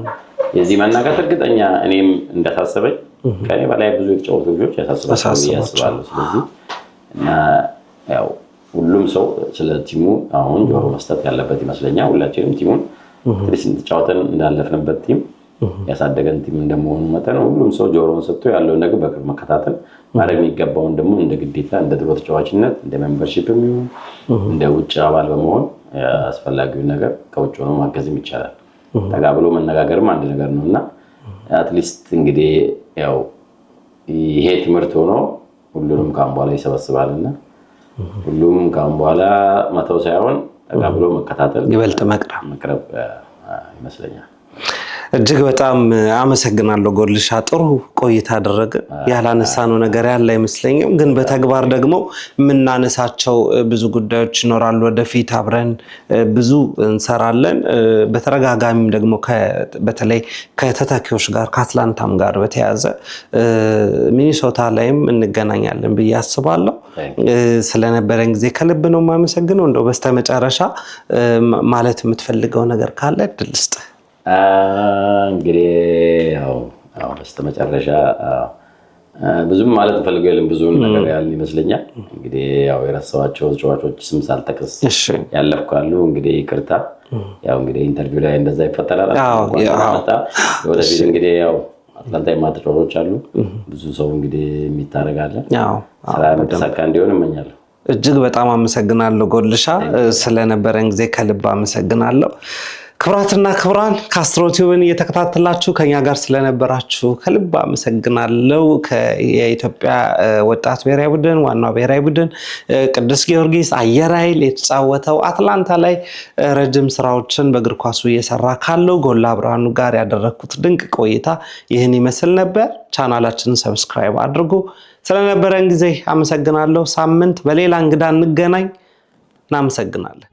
የዚህ መናጋት እርግጠኛ እኔም እንደታሰበኝ ከኔ በላይ ብዙ የተጫወቱ ልጆች ያሳስባሉ ስለዚህ እና ያው ሁሉም ሰው ስለ ቲሙ አሁን ጆሮ መስጠት ያለበት ይመስለኛል ሁላችንም ቲሙን ትንሽ ተጫውተን እንዳለፍንበት ቲም ያሳደገን ቲም እንደመሆኑ መጠን ሁሉም ሰው ጆሮውን ሰጥቶ ያለው ነገር በቅርብ መከታተል ማድረግ የሚገባውን ደግሞ እንደ ግዴታ እንደ ድሮ ተጫዋችነት እንደ ሜምበርሺፕም ይሁን እንደ ውጭ አባል በመሆን አስፈላጊውን ነገር ከውጭ ሆኖ ማገዝም ይቻላል ተጋብሎ መነጋገርም አንድ ነገር ነውና አትሊስት እንግዲህ ያው ይሄ ትምህርት ሆኖ ሁሉንም ካም በኋላ ይሰበስባልና ሁሉም ካም በኋላ መተው ሳይሆን ተጋብሎ መከታተል ይበልጥ መቅረብ ይመስለኛል እጅግ በጣም አመሰግናለሁ ጎልሻ ጥሩ ቆይታ አደረገ ያላነሳነው ነገር ያለ አይመስለኝም ግን በተግባር ደግሞ ምናነሳቸው ብዙ ጉዳዮች ይኖራሉ ወደፊት አብረን ብዙ እንሰራለን በተረጋጋሚም ደግሞ በተለይ ከተተኪዎች ጋር ከአትላንታም ጋር በተያያዘ ሚኒሶታ ላይም እንገናኛለን ብዬ አስባለሁ ስለነበረን ጊዜ ከልብ ነው ማመሰግነው እንደው በስተመጨረሻ ማለት የምትፈልገው ነገር ካለ እድል ስጥ እንግዲህ ያው በስተመጨረሻ ብዙም ማለት ፈልገው የለም ብዙ ነገር ያለ ይመስለኛል እንግዲህ ያው የረሳኋቸው ተጫዋቾች ስም ሳልጠቅስ ያለፍካሉ እንግዲህ ይቅርታ ያው እንግዲህ ኢንተርቪው ላይ እንደዛ ይፈጠራል ወደፊት እንግዲህ ያው አትላንታ የማተጫወቾች አሉ ብዙ ሰው እንግዲህ የሚታረጋለ ስራ መተሳካ እንዲሆን እመኛለሁ እጅግ በጣም አመሰግናለሁ ጎልሻ ስለነበረን ጊዜ ከልብ አመሰግናለሁ ክብራትና ክብራን ካስትሮቲዩብን እየተከታተላችሁ ከኛ ጋር ስለነበራችሁ ከልብ አመሰግናለሁ የኢትዮጵያ ወጣት ብሔራዊ ቡድን ዋናው ብሔራዊ ቡድን ቅዱስ ጊዮርጊስ አየር ኃይል የተጫወተው አትላንታ ላይ ረጅም ስራዎችን በእግር ኳሱ እየሰራ ካለው ጎላ ብርሃኑ ጋር ያደረኩት ድንቅ ቆይታ ይህን ይመስል ነበር ቻናላችንን ሰብስክራይብ አድርጉ ስለነበረን ጊዜ አመሰግናለሁ ሳምንት በሌላ እንግዳ እንገናኝ እናመሰግናለን